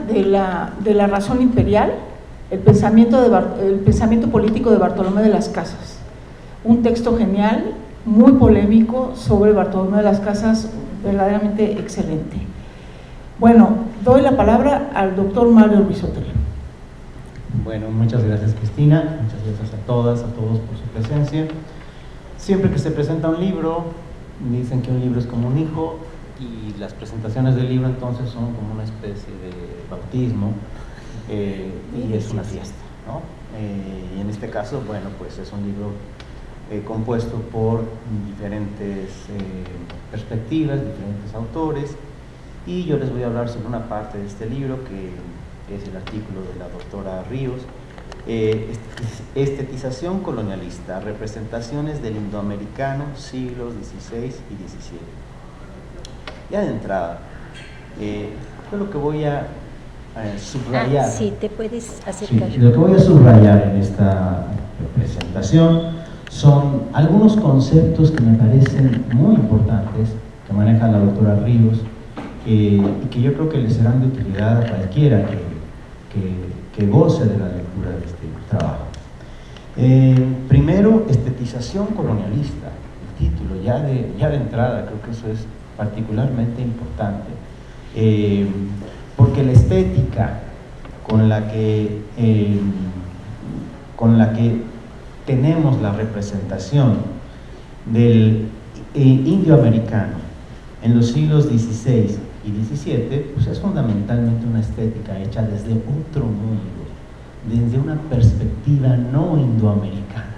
de la razón imperial, el pensamiento político de Bartolomé de las Casas. Un texto genial, muy polémico sobre Bartolomé de las Casas, verdaderamente excelente. Bueno, doy la palabra al doctor Mario Ruiz Sotelo. Bueno, muchas gracias, Cristina, muchas gracias a todos por su presencia. Siempre que se presenta un libro, me dicen que un libro es como un hijo, y las presentaciones del libro entonces son como una especie de bautismo, y es una fiesta, ¿no? Y en este caso, bueno, pues es un libro compuesto por diferentes perspectivas, diferentes autores, y yo les voy a hablar sobre una parte de este libro que es el artículo de la doctora Ríos, Estetización colonialista, representaciones del indoamericano, siglos XVI y XVII. Ya de entrada, yo lo que voy a subrayar. Sí, te puedes acercar. Sí, lo que voy a subrayar en esta presentación son algunos conceptos que me parecen muy importantes, que maneja la doctora Ríos, y que yo creo que le serán de utilidad a cualquiera que goce de la lectura de este trabajo. Primero, estetización colonialista, el título, ya de entrada, creo que eso es particularmente importante, porque la estética con la que tenemos la representación del indioamericano en los siglos XVI y XVII, pues es fundamentalmente una estética hecha desde otro mundo, desde una perspectiva no indoamericana.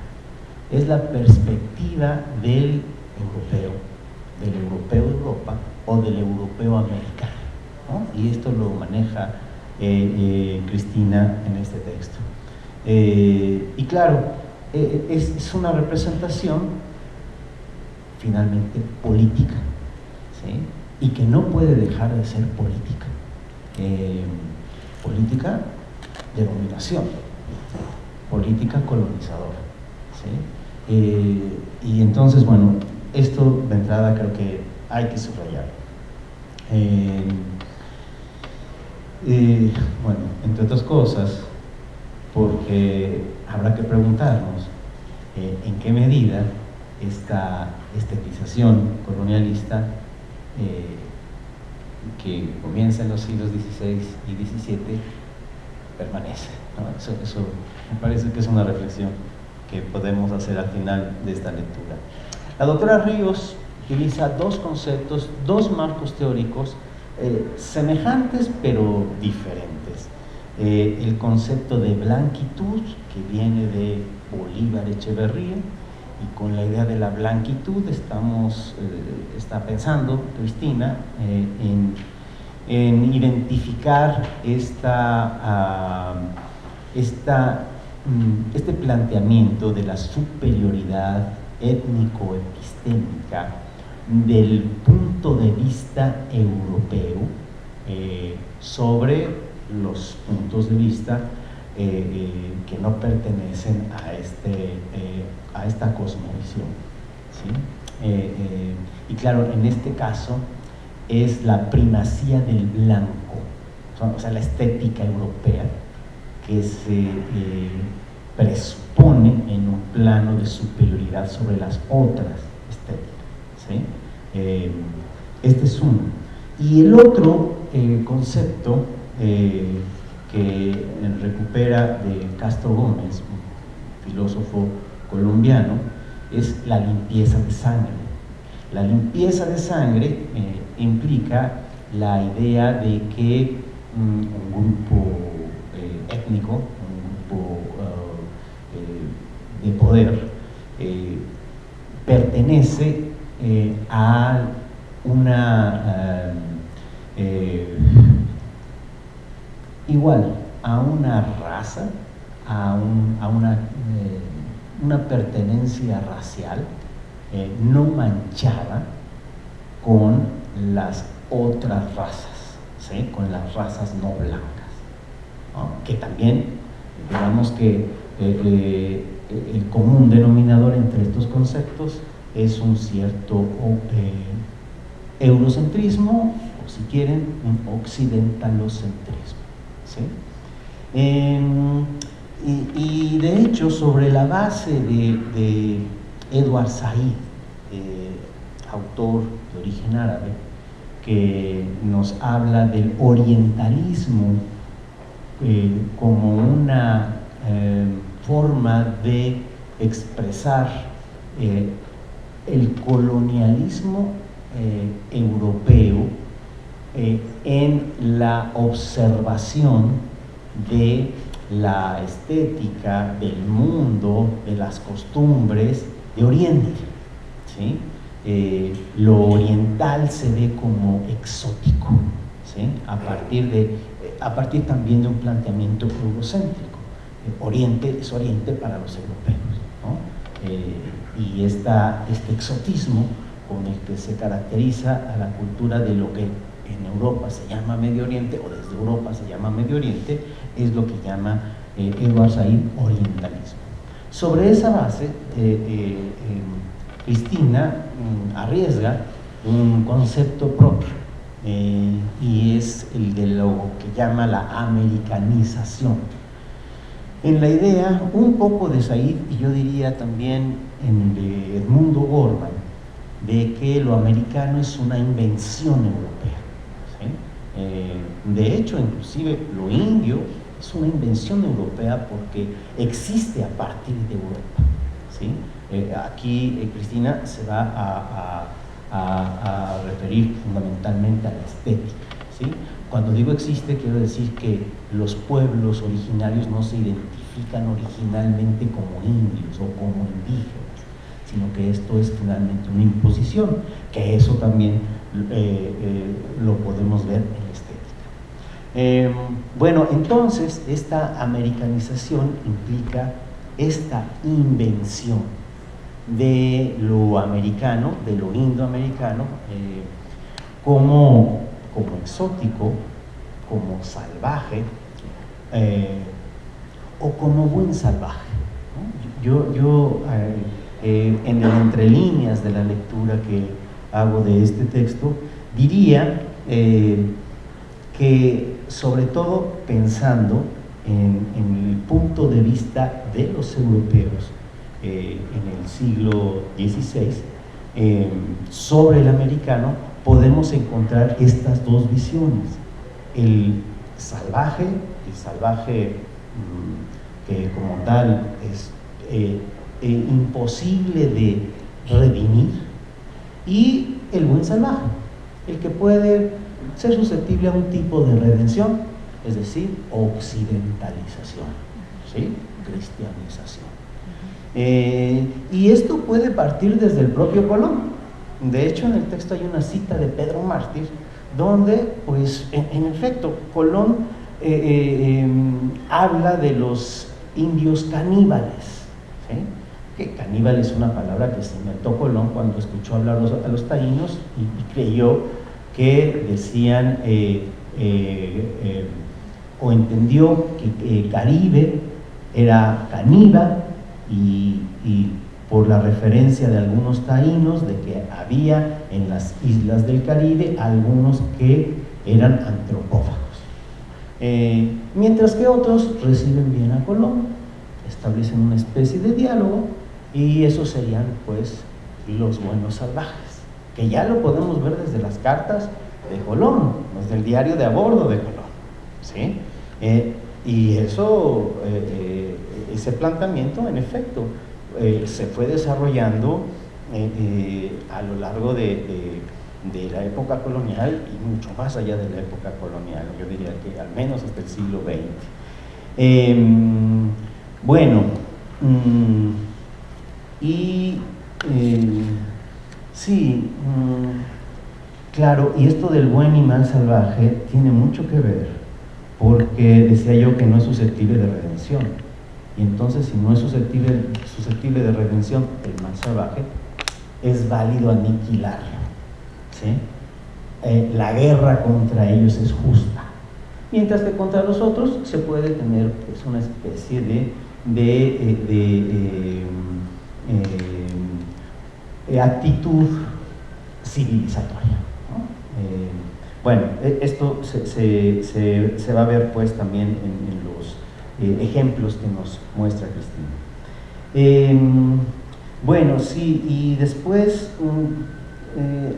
Es la perspectiva del europeo de Europa o del europeo americano, ¿no? Y esto lo maneja Cristina en este texto. Y claro, es una representación finalmente política, ¿sí? Y que no puede dejar de ser política. Política de dominación, política colonizadora, ¿sí? Y entonces, bueno, esto de entrada creo que hay que subrayar. Bueno, entre otras cosas, porque habrá que preguntarnos en qué medida esta estetización colonialista que comienza en los siglos XVI y XVII permanece, ¿no? Eso me parece que es una reflexión que podemos hacer al final de esta lectura. La doctora Ríos utiliza dos conceptos, dos marcos teóricos semejantes pero diferentes. El concepto de blanquitud, que viene de Bolívar Echeverría, y con la idea de la blanquitud está pensando Cristina en identificar este planteamiento de la superioridad étnico-epistémica del punto de vista europeo sobre los puntos de vista que no pertenecen a esta cosmovisión, ¿sí? Y claro, en este caso es la primacía del blanco, o sea, la estética europea que se presupone en un plano de superioridad sobre las otras estéticas, ¿sí? Este es uno. Y el otro concepto que recupera de Castro Gómez, un filósofo colombiano, es la limpieza de sangre. La limpieza de sangre implica la idea de que un grupo étnico, un grupo de poder, pertenece a una igual a una raza, a una pertenencia racial no manchada con las otras razas, ¿sí? Con las razas no blancas, ¿no? Que también, digamos que el común denominador entre estos conceptos es un cierto eurocentrismo, o si quieren, un occidentalocentrismo, ¿sí? Y de hecho, sobre la base de Edward Said, autor de origen árabe, que nos habla del orientalismo como una forma de expresar el colonialismo europeo en la observación de la estética del mundo, de las costumbres de Oriente, ¿sí? Lo oriental se ve como exótico, ¿sí? A partir también de un planteamiento eurocéntrico. Oriente es Oriente para los europeos, ¿no? Y este exotismo con el que se caracteriza a la cultura de lo que en Europa se llama Medio Oriente, o desde Europa se llama Medio Oriente, es lo que llama Edward Said orientalismo. Sobre esa base, Cristina arriesga un concepto propio, y es el de lo que llama la americanización. en la idea un poco de Said, y yo diría también en de Edmundo Gorman, de que lo americano es una invención europea, ¿sí? De hecho, inclusive lo indio es una invención europea porque existe a partir de Europa, ¿sí? Aquí Cristina se va a referir fundamentalmente a la estética, ¿sí? Cuando digo existe, quiero decir que los pueblos originarios no se identifican originalmente como indios o como indígenas, sino que esto es finalmente una imposición, que eso también lo podemos ver en la estética. Bueno, entonces, esta americanización implica esta invención de lo americano, de lo indoamericano, como exótico, como salvaje, o como buen salvaje, ¿no? Yo en el entre líneas de la lectura que hago de este texto, diría que sobre todo pensando en el punto de vista de los europeos en el siglo XVI, sobre el americano, podemos encontrar estas dos visiones: el salvaje que como tal es imposible de redimir, y el buen salvaje, el que puede ser susceptible a un tipo de redención, es decir, occidentalización, ¿sí? Cristianización. Y esto puede partir desde el propio Colón. De hecho, en el texto hay una cita de Pedro Mártir, donde, pues, en efecto, Colón habla de los indios caníbales, ¿sí? Que caníbal es una palabra que se inventó Colón cuando escuchó hablar a los taínos y creyó que decían o entendió que Caribe era caníbal, y por la referencia de algunos taínos de que había en las islas del Caribe algunos que eran antropófagos, mientras que otros reciben bien a Colón, establecen una especie de diálogo, y esos serían pues los buenos salvajes, que ya lo podemos ver desde las cartas de Colón, desde el diario de a bordo de Colón, ¿sí? Y eso, ese planteamiento, en efecto, se fue desarrollando a lo largo de la época colonial y mucho más allá de la época colonial, yo diría que al menos hasta el siglo XX. Bueno, sí, claro, y esto del buen y mal salvaje tiene mucho que ver, porque decía yo que no es susceptible de redención, y entonces si no es susceptible de redención el mal salvaje, es válido aniquilarlo, ¿sí? La guerra contra ellos es justa, mientras que contra los otros se puede tener pues una especie de actitud civilizatoria, ¿no? Bueno, esto se va a ver pues también en los ejemplos que nos muestra Cristina. Bueno, sí, y después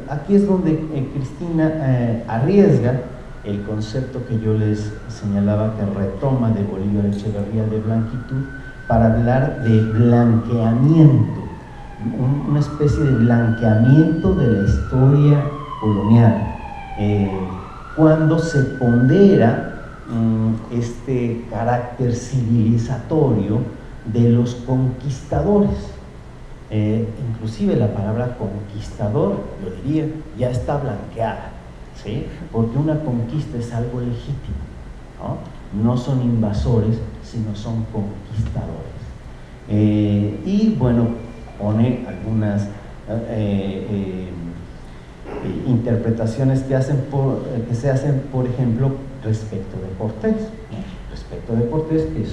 aquí es donde Cristina arriesga el concepto que yo les señalaba, que retoma de Bolívar Echeverría, de blanquitud, para hablar de blanqueamiento, una especie de blanqueamiento de la historia colonial, cuando se pondera este carácter civilizatorio de los conquistadores. Inclusive la palabra conquistador, yo diría, ya está blanqueada, ¿sí? Porque una conquista es algo legítimo, ¿no? No son invasores, sino son conquistadores. Y bueno, pone algunas interpretaciones que se hacen, por ejemplo, respecto de Cortés, ¿no? Respecto de Cortés, que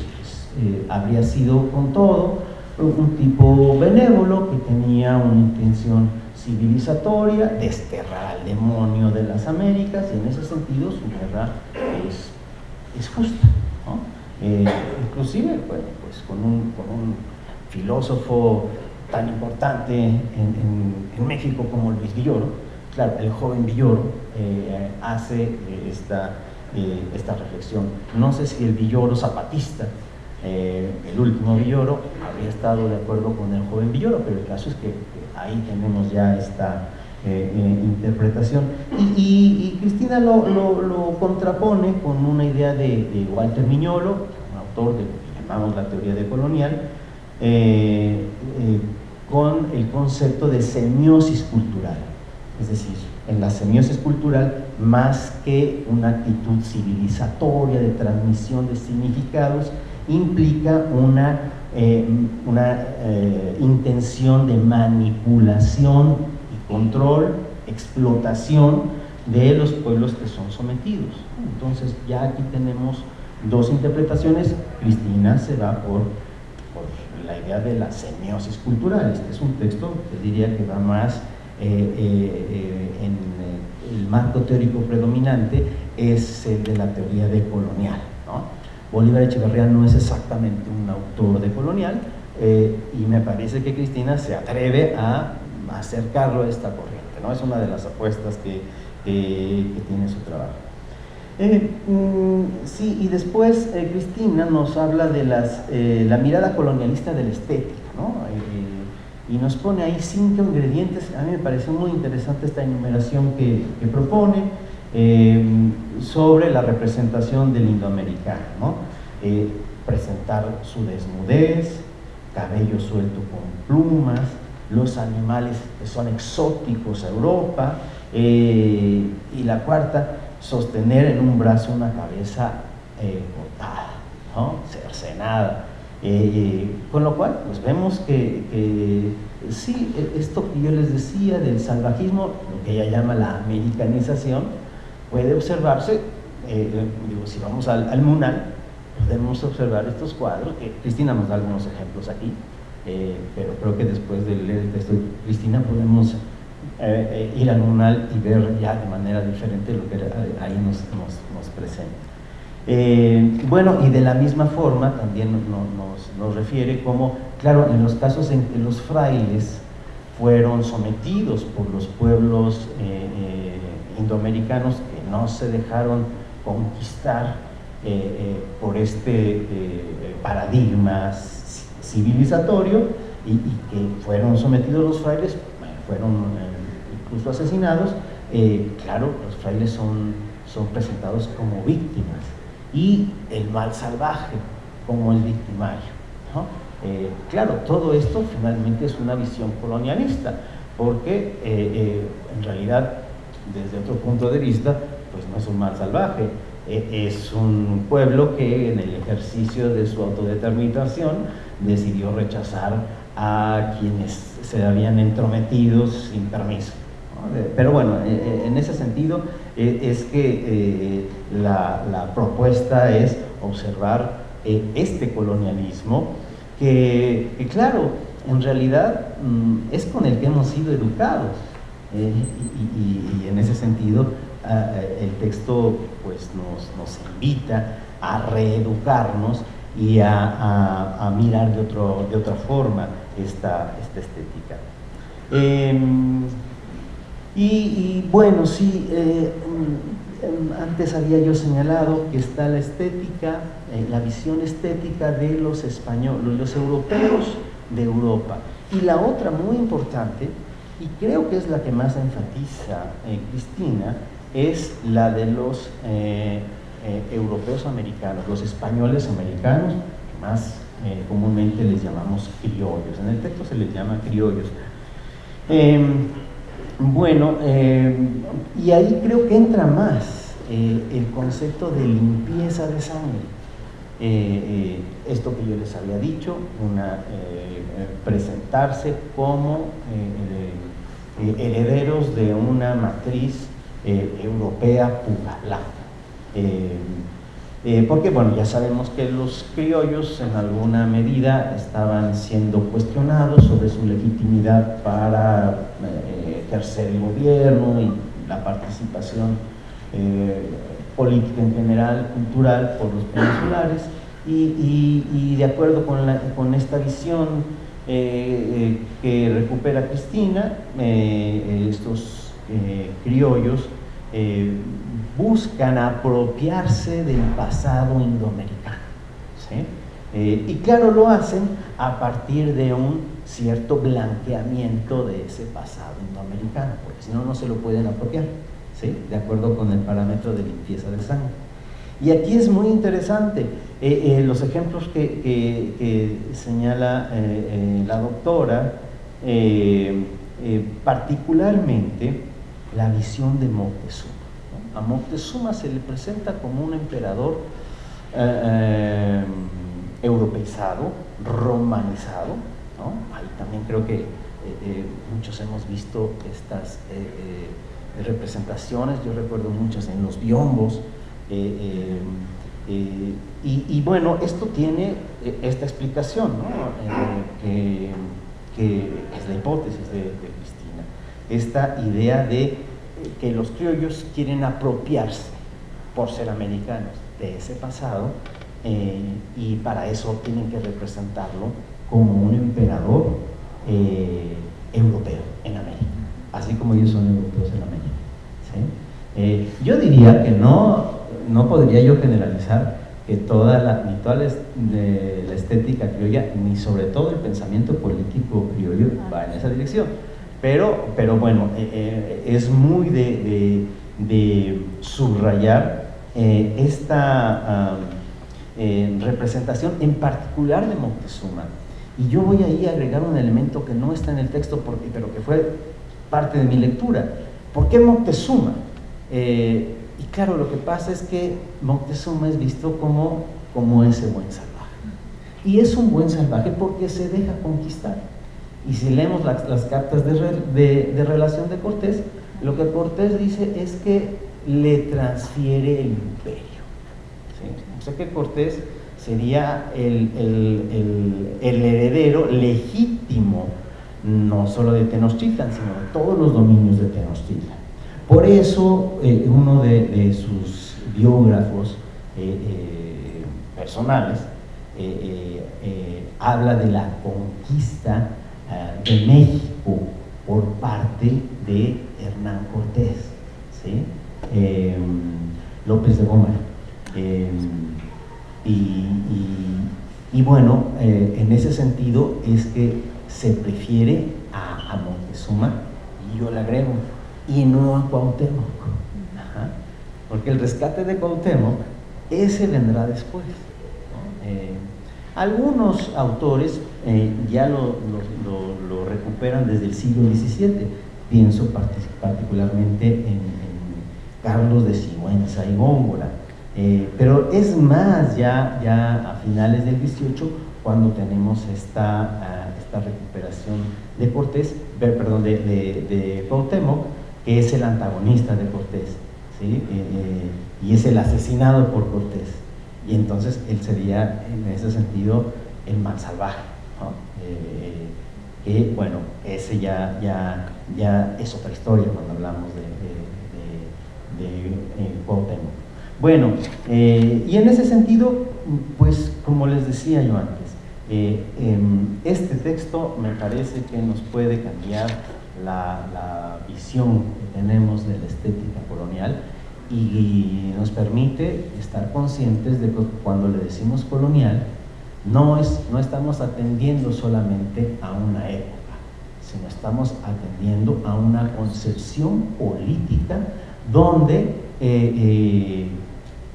habría sido con todo un tipo benévolo, que tenía una intención civilizatoria, desterrar al demonio de las Américas, y en ese sentido su guerra es justa, ¿no? inclusive, bueno, pues con un filósofo tan importante en México como Luis Villoro. Claro, el joven Villoro hace esta reflexión. No sé si el Villoro zapatista, el último Villoro, habría estado de acuerdo con el joven Villoro, pero el caso es que ahí tenemos ya esta interpretación. Y Cristina lo contrapone con una idea de Walter Miñolo, un autor de lo que llamamos la teoría decolonial, con el concepto de semiosis cultural. Es decir, en la semiosis cultural, más que una actitud civilizatoria de transmisión de significados, implica una intención de manipulación y control, explotación de los pueblos que son sometidos. Entonces ya aquí tenemos dos interpretaciones. Cristina se va por la idea de la semiosis cultural. Este es un texto que diría que va más en el marco teórico predominante, es el de la teoría decolonial, ¿no? Bolívar Echeverría no es exactamente un autor decolonial, y me parece que Cristina se atreve a acercarlo a esta corriente, ¿no? Es una de las apuestas que tiene su trabajo. Sí, y después Cristina nos habla de la mirada colonialista de la estética, ¿no? Y nos pone ahí 5 ingredientes. A mí me pareció muy interesante esta enumeración que propone sobre la representación del indoamericano, ¿no? Presentar su desnudez, cabello suelto con plumas, los animales que son exóticos a Europa, y la cuarta, sostener en un brazo una cabeza cortada, ¿no? Cercenada. Con lo cual, pues vemos que sí, esto que yo les decía del salvajismo, lo que ella llama la americanización, puede observarse, si vamos al Munal, podemos observar estos cuadros, que Cristina nos da algunos ejemplos aquí, pero creo que después de leer el texto de Cristina podemos ir al Munal y ver ya de manera diferente lo que ahí nos presenta. Bueno, y de la misma forma también nos refiere como, claro, en los casos en que los frailes fueron sometidos por los pueblos indoamericanos que no se dejaron conquistar por este paradigma civilizatorio y que fueron sometidos los frailes, fueron incluso asesinados, claro, los frailes son presentados como víctimas, y el mal salvaje como el victimario, ¿no? Claro, todo esto finalmente es una visión colonialista, porque en realidad, desde otro punto de vista, pues no es un mal salvaje, es un pueblo que en el ejercicio de su autodeterminación decidió rechazar a quienes se habían entrometido sin permiso, ¿no? Pero bueno, en ese sentido es que la propuesta es observar este colonialismo que claro, en realidad es con el que hemos sido educados, y en ese sentido el texto pues nos invita a reeducarnos y a mirar de otra forma esta estética. Y bueno, sí, antes había yo señalado que está la estética, la visión estética de los españoles, los europeos de Europa. Y la otra muy importante, y creo que es la que más enfatiza Cristina, es la de los europeos americanos, los españoles americanos, que más comúnmente les llamamos criollos. En el texto se les llama criollos. Bueno, y ahí creo que entra más el concepto de limpieza de sangre. Esto que yo les había dicho, presentarse como herederos de una matriz europea pura, blanca. Porque bueno, ya sabemos que los criollos en alguna medida estaban siendo cuestionados sobre su legitimidad para ejercer el gobierno y la participación política en general, cultural, por los peninsulares, Y de acuerdo con esta visión que recupera Cristina, estos criollos buscan apropiarse del pasado indoamericano, ¿sí? Y claro, lo hacen a partir de un cierto blanqueamiento de ese pasado indoamericano, porque si no, no se lo pueden apropiar, ¿sí? De acuerdo con el parámetro de limpieza de sangre. Y aquí es muy interesante los ejemplos que señala la doctora, particularmente la visión de Moctezuma, ¿no? A Moctezuma se le presenta como un emperador europeizado, romanizado, ¿no? Ahí también creo que muchos hemos visto estas representaciones, yo recuerdo muchas en los biombos, y bueno, esto tiene esta explicación, ¿no? Que es la hipótesis de Cristina, esta idea de que los criollos quieren apropiarse, por ser americanos, de ese pasado, y para eso tienen que representarlo como un emperador europeo en América, así como ellos son europeos en América, ¿sí? Yo diría que no podría yo generalizar que ni toda la estética criolla, ni sobre todo el pensamiento político criollo va en esa dirección, pero bueno, es muy de subrayar esta representación en particular de Moctezuma. Y yo voy ahí a agregar un elemento que no está en el texto, pero que fue parte de mi lectura. ¿Por qué Moctezuma? Y claro, lo que pasa es que Moctezuma es visto como ese buen salvaje. Y es un buen salvaje porque se deja conquistar. Y si leemos las cartas de relación de Cortés, lo que Cortés dice es que le transfiere el imperio, ¿sí? O sea que Cortés sería el heredero legítimo, no solo de Tenochtitlan, sino de todos los dominios de Tenochtitlan. Por eso uno de sus biógrafos personales habla de la conquista de México por parte de Hernán Cortés, ¿sí? López de Gómara. Y bueno, en ese sentido es que se prefiere a Moctezuma, y yo le agrego, y no a Cuauhtémoc. Ajá. Porque el rescate de Cuauhtémoc, ese vendrá después, ¿no? Algunos autores ya lo recuperan desde el siglo XVII, pienso particularmente en Carlos de Sigüenza y Góngora, pero es más ya a finales del XVIII cuando tenemos esta recuperación de Cortés, perdón, de Cuauhtémoc, que es el antagonista de Cortés, ¿sí? Y es el asesinado por Cortés, y entonces él sería en ese sentido el mal salvaje, ¿no? Que bueno, ese ya es otra historia cuando hablamos de Cuauhtémoc. Bueno, y en ese sentido, pues como les decía yo antes, este texto me parece que nos puede cambiar la visión que tenemos de la estética colonial y nos permite estar conscientes de que cuando le decimos colonial no estamos atendiendo solamente a una época, sino estamos atendiendo a una concepción política donde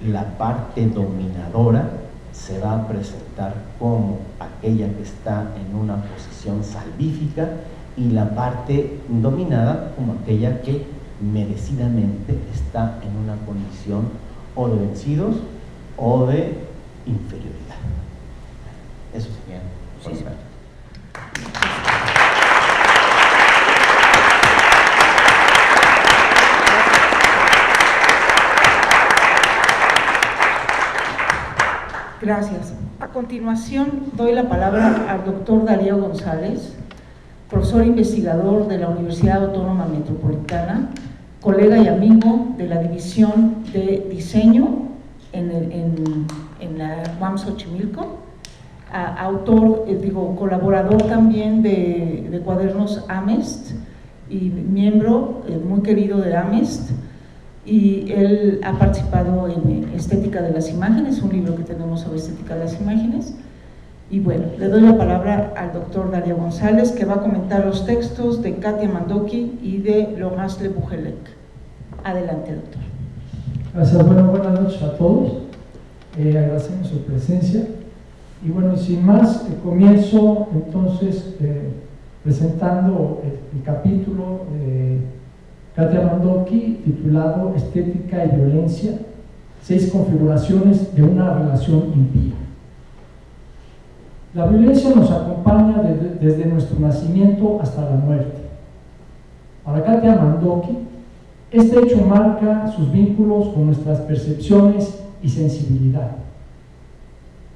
la parte dominadora se va a presentar como aquella que está en una posición salvífica y la parte dominada como aquella que merecidamente está en una condición o de vencidos o de inferioridad. Eso sería por mi parte. Gracias. A continuación doy la palabra al doctor Darío González, profesor investigador de la Universidad Autónoma Metropolitana, colega y amigo de la División de Diseño en la UAM Xochimilco, autor, colaborador también de Cuadernos Amest y miembro muy querido de Amest, y él ha participado en Estética de las Imágenes, un libro que tenemos sobre estética de las imágenes. Y bueno, le doy la palabra al doctor Darío González, que va a comentar los textos de Katia Mandoki y de Laurence Le Bourgelec. Adelante, doctor. Gracias, bueno, buenas noches a todos. Agradecemos su presencia. Y bueno, sin más, comienzo entonces presentando el capítulo de Katia Mandoki titulado Estética y Violencia, 6 configuraciones de una relación impía. La violencia nos acompaña desde nuestro nacimiento hasta la muerte. Para Katia Mandoki, este hecho marca sus vínculos con nuestras percepciones y sensibilidad.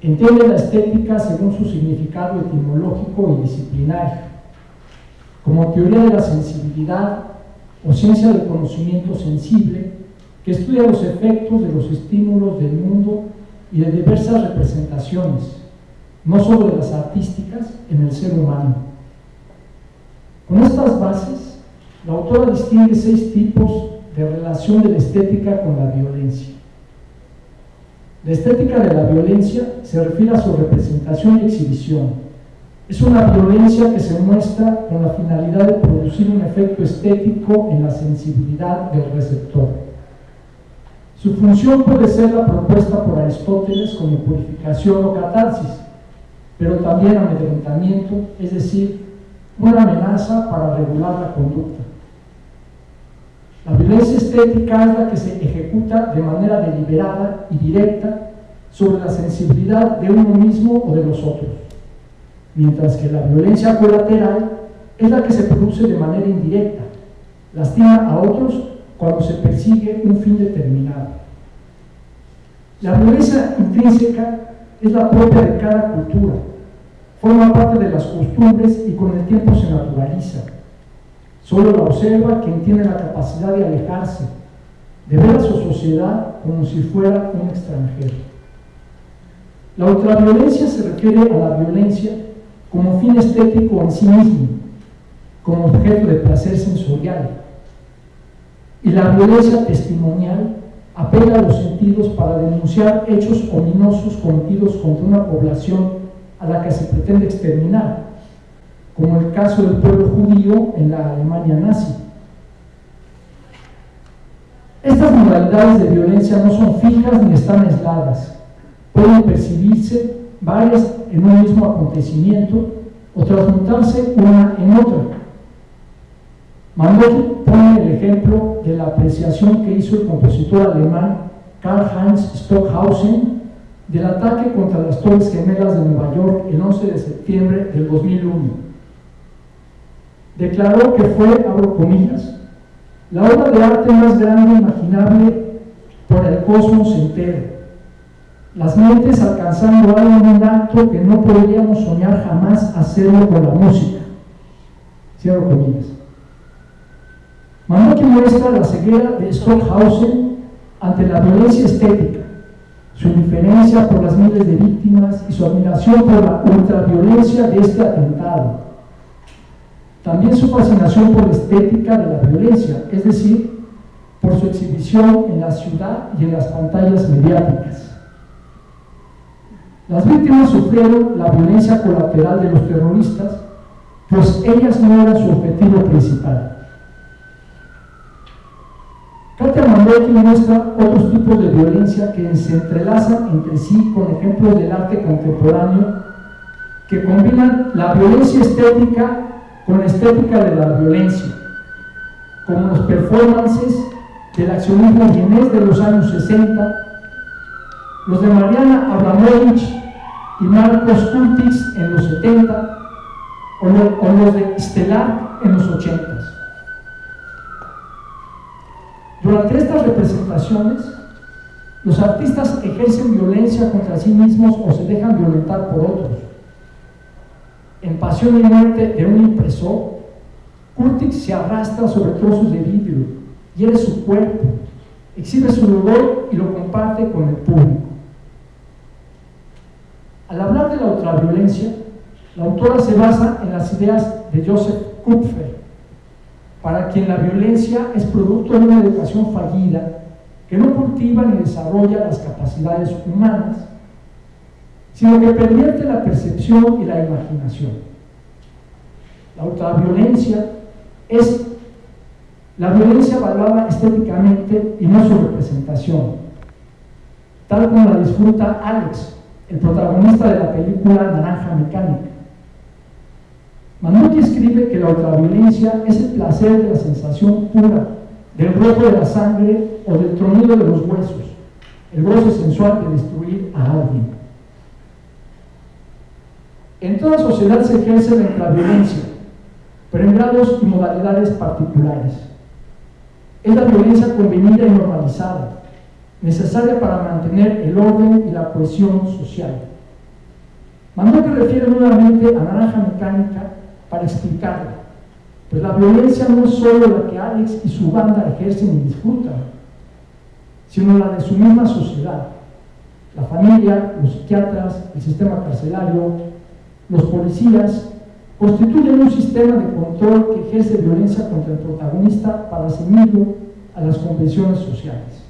Entiende la estética según su significado etimológico y disciplinario, como teoría de la sensibilidad o ciencia del conocimiento sensible que estudia los efectos de los estímulos del mundo y de diversas representaciones, no solo de las artísticas, en el ser humano. Con estas bases, la autora distingue 6 tipos de relación de la estética con la violencia. La estética de la violencia se refiere a su representación y exhibición. Es una violencia que se muestra con la finalidad de producir un efecto estético en la sensibilidad del receptor. Su función puede ser la propuesta por Aristóteles como purificación o catarsis, pero también amedrentamiento, es decir, una amenaza para regular la conducta. La violencia estética es la que se ejecuta de manera deliberada y directa sobre la sensibilidad de uno mismo o de los otros, mientras que la violencia colateral es la que se produce de manera indirecta, lastima a otros cuando se persigue un fin determinado. La violencia intrínseca es la propia de cada cultura, forma parte de las costumbres y con el tiempo se naturaliza. Solo la observa quien tiene la capacidad de alejarse, de ver a su sociedad como si fuera un extranjero. La ultraviolencia se refiere a la violencia como fin estético en sí mismo, como objeto de placer sensorial. Y la violencia testimonial apela a los sentidos para denunciar hechos ominosos cometidos contra una población a la que se pretende exterminar, como el caso del pueblo judío en la Alemania nazi. Estas modalidades de violencia no son fijas ni están aisladas. Pueden percibirse varias en un mismo acontecimiento o transmutarse una en otra. Mandoki pone el ejemplo de la apreciación que hizo el compositor alemán Karl-Heinz Stockhausen del ataque contra las Torres Gemelas de Nueva York el 11 de septiembre del 2001. Declaró que fue, abro comillas, la obra de arte más grande imaginable por el cosmos entero. Las mentes alcanzando algo en un acto que no podríamos soñar jamás hacerlo con la música. Cierro comillas. Mandoki muestra la ceguera de Stockhausen ante la violencia estética, su indiferencia por las miles de víctimas y su admiración por la ultraviolencia de este atentado. También su fascinación por la estética de la violencia, es decir, por su exhibición en la ciudad y en las pantallas mediáticas. Las víctimas sufrieron la violencia colateral de los terroristas, pues ellas no eran su objetivo principal. Katia Mandoki muestra otros tipos de violencia que se entrelazan entre sí con ejemplos del arte contemporáneo que combinan la violencia estética con la estética de la violencia, como los performances del accionismo vienés de los años 60, los de Mariana Abramovich y Marcos Kurtix en los 70, o los de Stellar en los 80. Durante estas representaciones, los artistas ejercen violencia contra sí mismos o se dejan violentar por otros. En Pasión y Muerte de un impresor, Kurtix se arrastra sobre trozos de vidrio, hiere su cuerpo, exhibe su dolor y lo comparte con el público. ultraviolencia, la autora se basa en las ideas de Joseph Kupfer, para quien la violencia es producto de una educación fallida que no cultiva ni desarrolla las capacidades humanas, sino que pervierte la percepción y la imaginación. La ultraviolencia es la violencia evaluada estéticamente y no su representación, tal como la disfruta Alex, el protagonista de la película Naranja Mecánica. Manduti escribe que la ultraviolencia es el placer de la sensación pura, del rojo de la sangre o del tronido de los huesos, el goce sensual de destruir a alguien. En toda sociedad se ejerce la ultraviolencia, pero en grados y modalidades particulares. Es la violencia convenida y normalizada, necesaria para mantener el orden y la cohesión social. Manduti refiere nuevamente a Naranja Mecánica para explicarla, pues la violencia no es solo la que Alex y su banda ejercen y disfrutan, sino la de su misma sociedad, la familia, los psiquiatras, el sistema carcelario, los policías, constituyen un sistema de control que ejerce violencia contra el protagonista para ceñirlo a las convenciones sociales.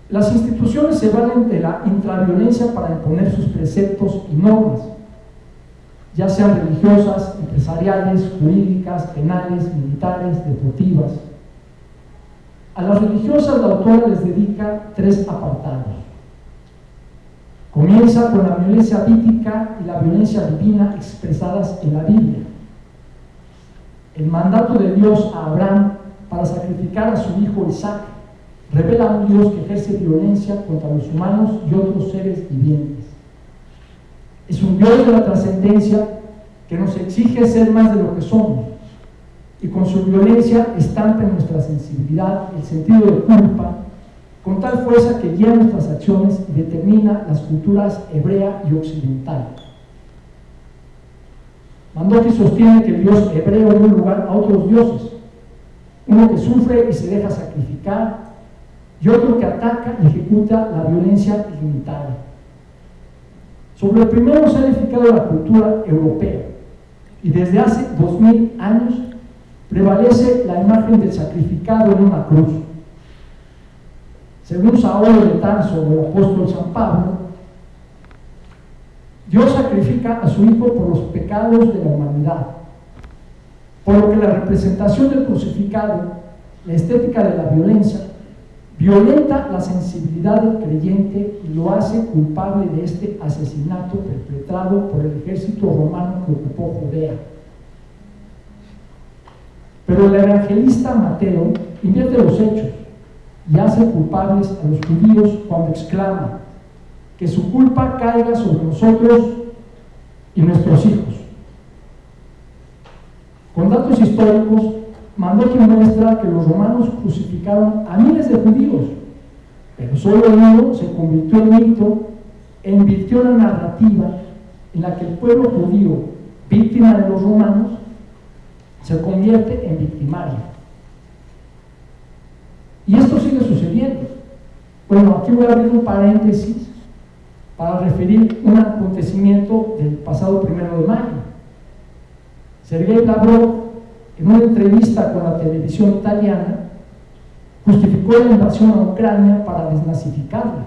Las instituciones se valen de la intraviolencia para imponer sus preceptos y normas, ya sean religiosas, empresariales, jurídicas, penales, militares, deportivas. A las religiosas la autora les dedica 3 apartados. Comienza con la violencia bíblica y la violencia divina expresadas en la Biblia. El mandato de Dios a Abraham para sacrificar a su hijo Isaac revela a un Dios que ejerce violencia contra los humanos y otros seres vivientes. Es un Dios de la trascendencia que nos exige ser más de lo que somos, y con su violencia estampa en nuestra sensibilidad el sentido de culpa, con tal fuerza que guía nuestras acciones y determina las culturas hebrea y occidental. Manduti sostiene que el Dios hebreo dio lugar a otros dioses, uno que sufre y se deja sacrificar, y otro que ataca y ejecuta la violencia ilimitada. Sobre el primero se ha edificado la cultura europea, y desde hace 2000 años prevalece la imagen del sacrificado en una cruz. Según Saulo de Tarso o el apóstol San Pablo, Dios sacrifica a su Hijo por los pecados de la humanidad, por lo que la representación del crucificado, la estética de la violencia, violenta la sensibilidad del creyente y lo hace culpable de este asesinato perpetrado por el ejército romano que ocupó Judea. Pero el evangelista Mateo invierte los hechos y hace culpables a los judíos cuando exclama que su culpa caiga sobre nosotros y nuestros hijos. Con datos históricos, Manduti muestra que los romanos crucificaron a miles de judíos, pero solo uno se convirtió en mito e invirtió la narrativa en la que el pueblo judío, víctima de los romanos, se convierte en victimario. Y esto sigue sucediendo. Bueno, aquí voy a abrir un paréntesis para referir un acontecimiento del pasado 1 de mayo. Sergei Lavrov, en una entrevista con la televisión italiana, justificó la invasión a Ucrania para desnazificarla.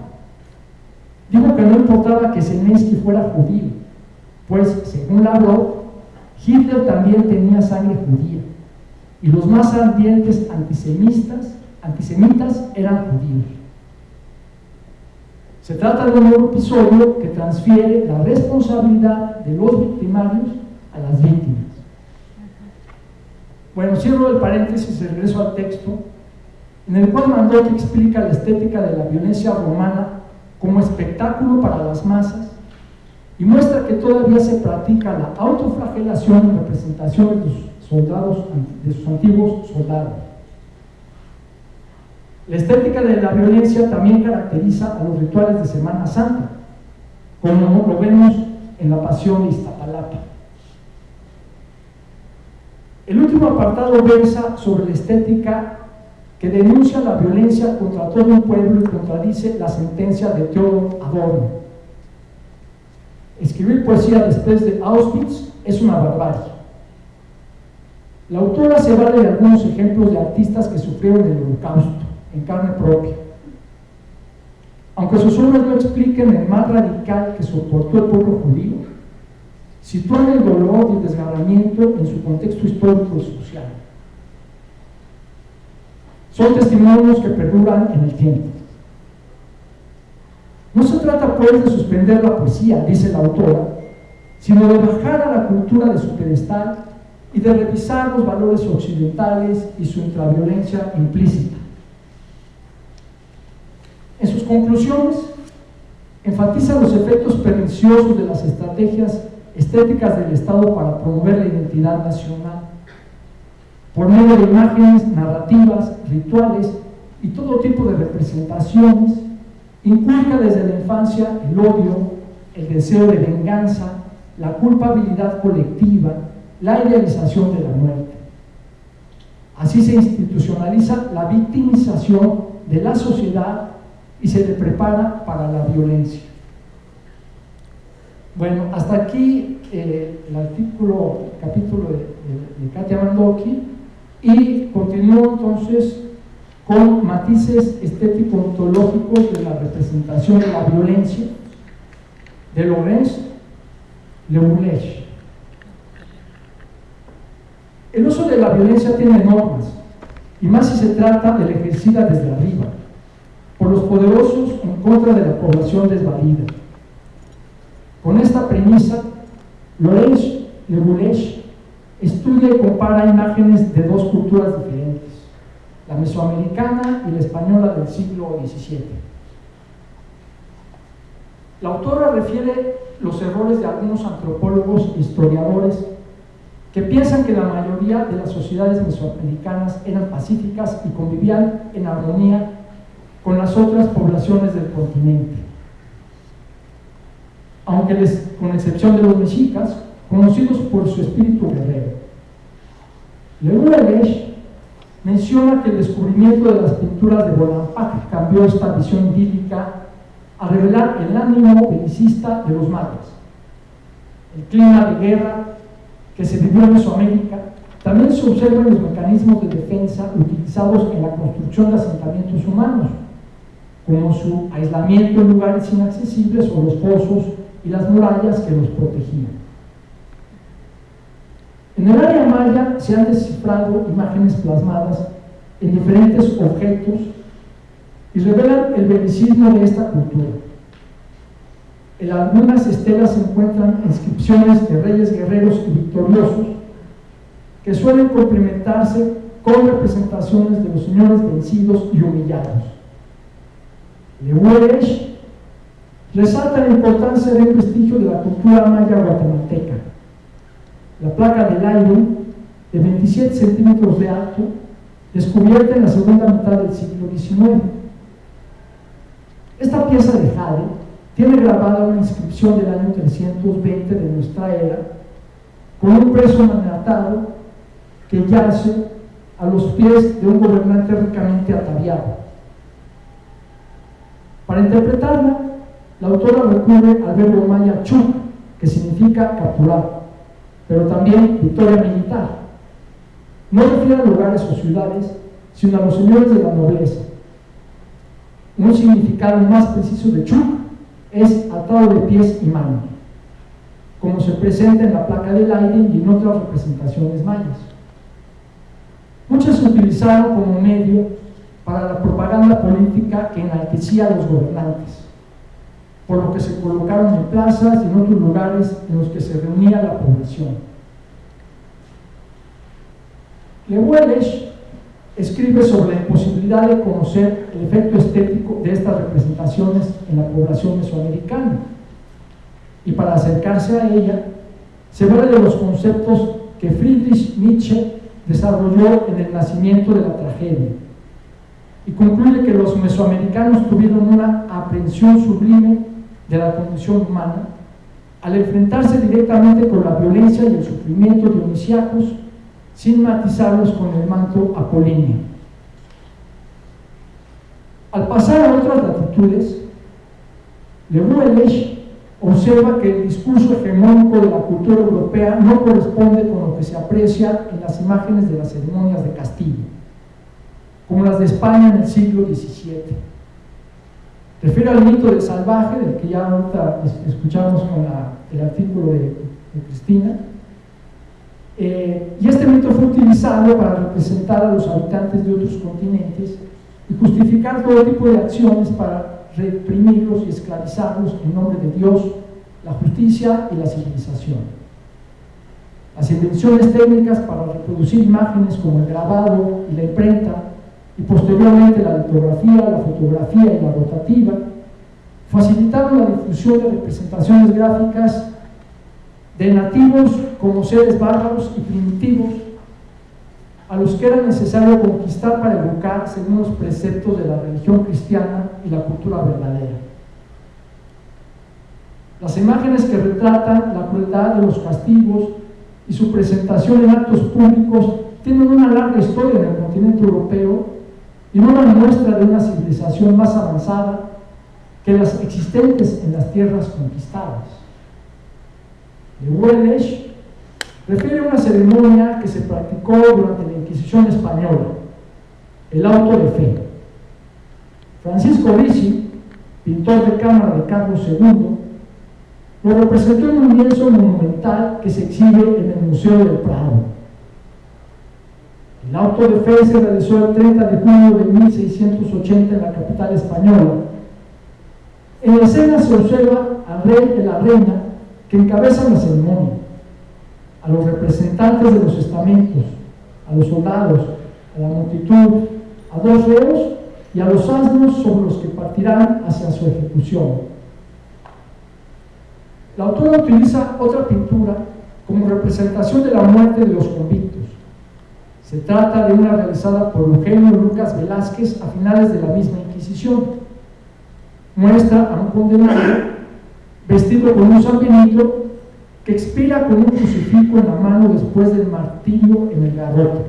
Dijo que no importaba que Zelensky fuera judío, pues, según Lavrov, Hitler también tenía sangre judía, y los más ardientes antisemitas eran judíos. Se trata de un nuevo episodio que transfiere la responsabilidad de los victimarios a las víctimas. Bueno, cierro el paréntesis y regreso al texto, en el cual Manduti explica la estética de la violencia romana como espectáculo para las masas y muestra que todavía se practica la autoflagelación en representación de sus soldados, de sus antiguos soldados. La estética de la violencia también caracteriza a los rituales de Semana Santa, como lo vemos en la Pasión de Iztapalapa. El último apartado versa sobre la estética que denuncia la violencia contra todo un pueblo y contradice la sentencia de Theodor Adorno. Escribir poesía después de Auschwitz es una barbarie. La autora se vale de algunos ejemplos de artistas que sufrieron el Holocausto en carne propia. Aunque sus obras no expliquen el mal radical que soportó el pueblo judío, sitúan el dolor y el desgarramiento en su contexto histórico y social. Son testimonios que perduran en el tiempo. No se trata pues de suspender la poesía, dice la autora, sino de bajar a la cultura de su pedestal y de revisar los valores occidentales y su intraviolencia implícita. En sus conclusiones, enfatiza los efectos perniciosos de las estrategias estéticas del Estado para promover la identidad nacional, por medio de imágenes, narrativas, rituales y todo tipo de representaciones. Inculca desde la infancia el odio, el deseo de venganza, la culpabilidad colectiva, la idealización de la muerte. Así se institucionaliza la victimización de la sociedad y se le prepara para la violencia. Bueno, hasta aquí el capítulo de Katia Mandoki, y continúo entonces con matices estético-ontológicos de la representación de la violencia de Laurence Le Bourget. El uso de la violencia tiene normas, y más si se trata de la ejercida desde arriba, por los poderosos en contra de la población desvalida. Con esta premisa, Laurence Le Bourget estudia y compara imágenes de dos culturas diferentes, la mesoamericana y la española del siglo XVII. La autora refiere los errores de algunos antropólogos e historiadores que piensan que la mayoría de las sociedades mesoamericanas eran pacíficas y convivían en armonía con las otras poblaciones del continente, aunque con excepción de los mexicas, conocidos por su espíritu guerrero. Le Bourget menciona que el descubrimiento de las pinturas de Bonaparte cambió esta visión idílica a revelar el ánimo belicista de los mayas. El clima de guerra que se vivió en Mesoamérica también se observa en los mecanismos de defensa utilizados en la construcción de asentamientos humanos, como su aislamiento en lugares inaccesibles o los fosos y las murallas que los protegían. En el área maya se han descifrado imágenes plasmadas en diferentes objetos y revelan el belicismo de esta cultura. En algunas estelas se encuentran inscripciones de reyes guerreros y victoriosos que suelen complementarse con representaciones de los señores vencidos y humillados. Le Bourget resalta la importancia de un vestigio de la cultura maya guatemalteca, la placa del aire de 27 centímetros de alto, descubierta en la segunda mitad del siglo XIX. Esta pieza de jade tiene grabada una inscripción del año 320 de nuestra era, con un preso maniatado que yace a los pies de un gobernante ricamente ataviado. Para interpretarla, la autora recurre al verbo maya chuk, que significa capturar, pero también victoria militar. No refiere a lugares o ciudades, sino a los señores de la nobleza. Un significado más preciso de chuk es atado de pies y manos, como se presenta en la placa del aire y en otras representaciones mayas. Muchas se utilizaron como medio para la propaganda política que enaltecía a los gobernantes, por lo que se colocaron en plazas y en otros lugares en los que se reunía la población. Le Bourget escribe sobre la imposibilidad de conocer el efecto estético de estas representaciones en la población mesoamericana, y para acercarse a ella se vale de los conceptos que Friedrich Nietzsche desarrolló en El nacimiento de la tragedia, y concluye que los mesoamericanos tuvieron una aprehensión sublime de la condición humana al enfrentarse directamente con la violencia y el sufrimiento dionisíacos sin matizarlos con el manto apolíneo. Al pasar a otras latitudes, Le Bourdieu observa que el discurso hegemónico de la cultura europea no corresponde con lo que se aprecia en las imágenes de las ceremonias de Castilla, como las de España en el siglo XVII. Refiere al mito del salvaje, del que ya ahorita escuchamos con el artículo de Cristina, y este mito fue utilizado para representar a los habitantes de otros continentes y justificar todo tipo de acciones para reprimirlos y esclavizarlos en nombre de Dios, la justicia y la civilización. Las invenciones técnicas para reproducir imágenes como el grabado y la imprenta, y posteriormente la litografía, la fotografía y la rotativa, facilitaron la difusión de representaciones gráficas de nativos como seres bárbaros y primitivos, a los que era necesario conquistar para educar según los preceptos de la religión cristiana y la cultura verdadera. Las imágenes que retratan la crueldad de los castigos y su presentación en actos públicos tienen una larga historia en el continente europeo y no una muestra de una civilización más avanzada que las existentes en las tierras conquistadas. Le Bourdieu refiere a una ceremonia que se practicó durante la Inquisición española, el auto de fe. Francisco Ricci, pintor de cámara de Carlos II, lo representó en un lienzo monumental que se exhibe en el Museo del Prado. El auto de fe se realizó el 30 de junio de 1680 en la capital española. En la escena se observa al rey y la reina que encabezan la ceremonia, a los representantes de los estamentos, a los soldados, a la multitud, a dos reos y a los asnos sobre los que partirán hacia su ejecución. La autora utiliza otra pintura como representación de la muerte de los convictos. Se trata de una realizada por Eugenio Lucas Velázquez a finales de la misma Inquisición. Muestra a un condenado vestido con un San Benito que expira con un crucifijo en la mano después del martirio en el garrote.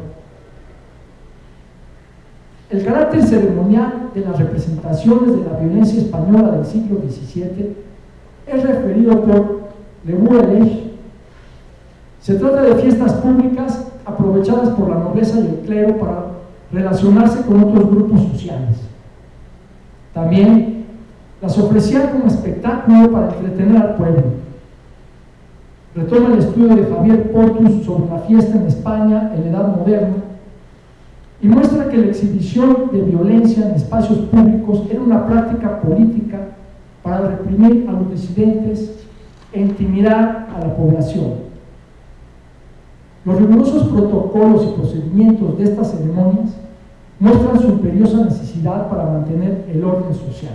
El carácter ceremonial de las representaciones de la violencia española del siglo XVII es referido por Le Bourdieu. Se trata de fiestas públicas aprovechadas por la nobleza y el clero para relacionarse con otros grupos sociales. También las ofrecían como espectáculo para entretener al pueblo. Retoma el estudio de Javier Portus sobre la fiesta en España en la Edad Moderna y muestra que la exhibición de violencia en espacios públicos era una práctica política para reprimir a los disidentes e intimidar a la población. Los rigurosos protocolos y procedimientos de estas ceremonias muestran su imperiosa necesidad para mantener el orden social.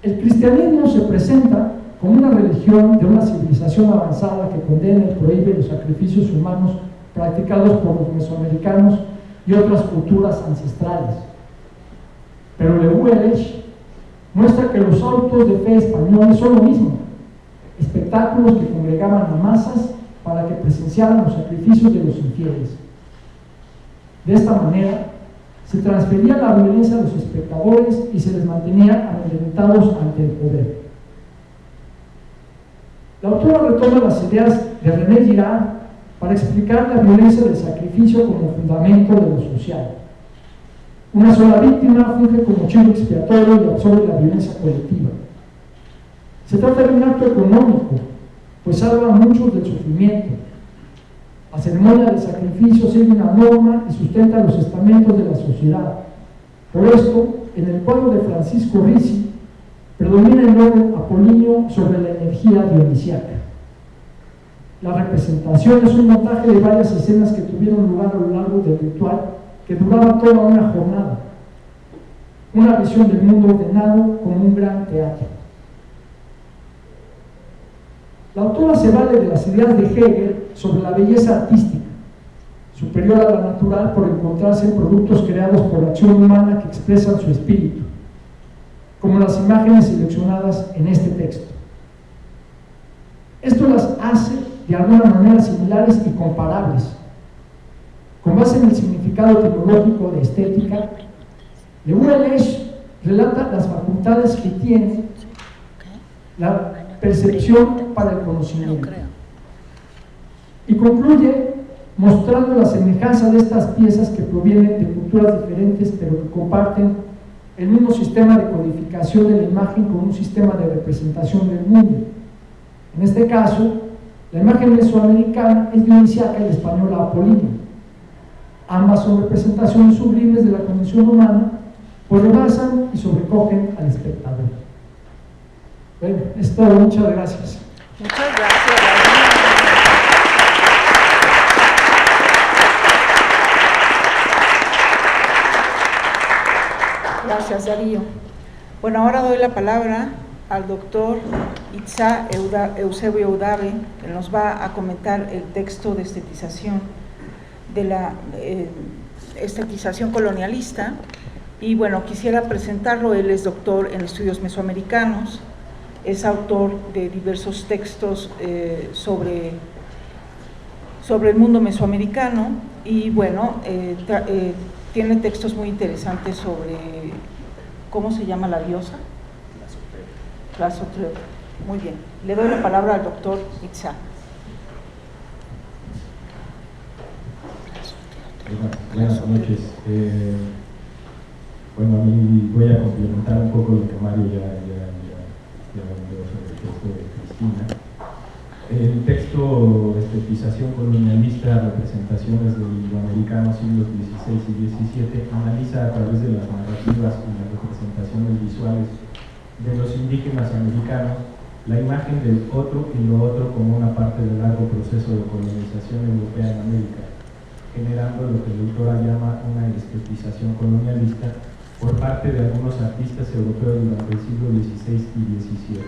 El cristianismo se presenta como una religión de una civilización avanzada que condena y prohíbe los sacrificios humanos practicados por los mesoamericanos y otras culturas ancestrales. Pero Le Bourdieu muestra que los autos de fe españoles son lo mismo, espectáculos que congregaban a masas para que presenciaran los sacrificios de los infieles. De esta manera, se transfería la violencia a los espectadores y se les mantenía amedrentados ante el poder. La autora retoma las ideas de René Girard para explicar la violencia del sacrificio como fundamento de lo social. Una sola víctima funge como chivo expiatorio y absorbe la violencia colectiva. Se trata de un acto económico, pues salva a muchos del sufrimiento. La ceremonia del sacrificio sigue una norma y sustenta los estamentos de la sociedad. Por esto, en el cuadro de Francisco Ricci, predomina el orden apolíneo sobre la energía dionisíaca. La representación es un montaje de varias escenas que tuvieron lugar a lo largo del ritual, que duraba toda una jornada. Una visión del mundo ordenado como un gran teatro. La autora se vale de las ideas de Hegel sobre la belleza artística, superior a la natural por encontrarse en productos creados por la acción humana que expresan su espíritu, como las imágenes seleccionadas en este texto. Esto las hace de alguna manera similares y comparables. Con base en el significado etimológico de estética, Lewelesh relata las facultades que tiene la percepción para el conocimiento y concluye mostrando la semejanza de estas piezas que provienen de culturas diferentes pero que comparten el mismo sistema de codificación de la imagen con un sistema de representación del mundo. En este caso, la imagen mesoamericana es dionisiaca y la española apolínea. Ambas son representaciones sublimes de la condición humana, pues rebasan y sobrecogen al espectador. Bueno, es todo. Muchas gracias. Muchas gracias. Gracias, Darío. Bueno, ahora doy la palabra al doctor Itzá Eusebio Udave, que nos va a comentar el texto de estetización de la estetización colonialista. Y bueno, quisiera presentarlo. Él es doctor en estudios mesoamericanos, es autor de diversos textos sobre el mundo mesoamericano y bueno, tiene textos muy interesantes sobre cómo se llama la diosa. Tlazotleotl. Muy bien, le doy la palabra al doctor Itzá. Buenas noches. Bueno, a mí voy a complementar un poco lo que Mario ya habló sobre el texto de Cristina. El texto Estetización colonialista, representaciones del iberoamericano siglos XVI y XVII analiza a través de las narrativas y las representaciones visuales de los indígenas americanos la imagen del otro y lo otro como una parte del largo proceso de colonización europea en América, generando lo que la autora llama una estetización colonialista por parte de algunos artistas europeos durante el siglo XVI y XVII,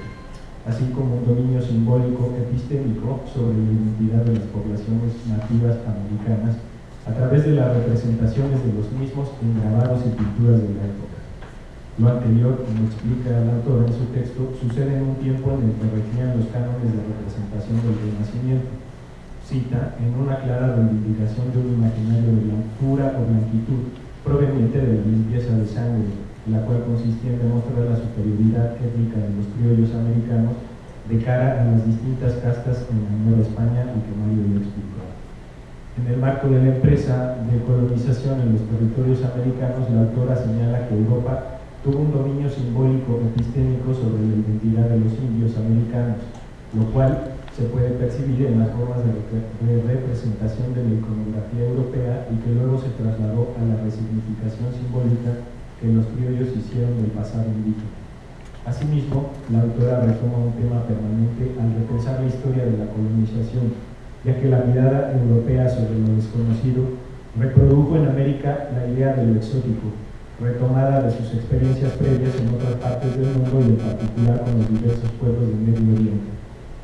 así como un dominio simbólico epistémico sobre la identidad de las poblaciones nativas americanas a través de las representaciones de los mismos en grabados y pinturas de la época. Lo anterior, como explica el autor en su texto, sucede en un tiempo en el que regían los cánones de representación del Renacimiento. Cita, en una clara reivindicación de un imaginario de blancura o blanquitud proveniente de la limpieza de sangre, la cual consistía en demostrar la superioridad étnica de los criollos americanos de cara a las distintas castas en la Nueva España y que Mario ya explicó. En el marco de la empresa de colonización en los territorios americanos, la autora señala que Europa tuvo un dominio simbólico epistémico sobre la identidad de los indios americanos, lo cual se puede percibir en las formas de representación de la iconografía europea y que luego se trasladó a la resignificación simbólica que los criollos hicieron del pasado indígena. Asimismo, la autora retoma un tema permanente al repensar la historia de la colonización, ya que la mirada europea sobre lo desconocido reprodujo en América la idea de lo exótico, retomada de sus experiencias previas en otras partes del mundo y en particular con los diversos pueblos del Medio Oriente,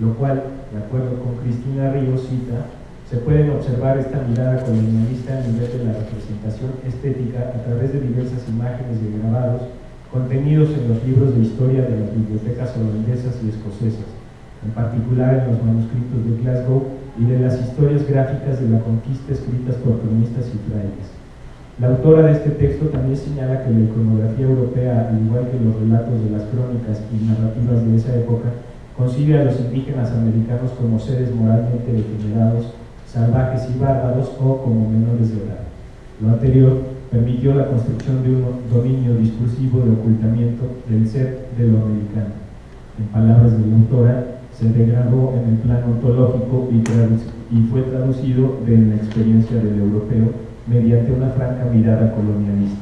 lo cual, de acuerdo con Cristina Ríos, cita, se pueden observar esta mirada colonialista a nivel de la representación estética a través de diversas imágenes y grabados contenidos en los libros de historia de las bibliotecas holandesas y escocesas, en particular en los manuscritos de Glasgow y de las historias gráficas de la conquista escritas por cronistas y frailes. La autora de este texto también señala que la iconografía europea, al igual que los relatos de las crónicas y narrativas de esa época, concibe a los indígenas americanos como seres moralmente degenerados, salvajes y bárbaros o como menores de edad. Lo anterior permitió la construcción de un dominio discursivo de ocultamiento del ser de lo americano. En palabras de la autora, se degradó en el plano ontológico y fue traducido de la experiencia del europeo mediante una franca mirada colonialista.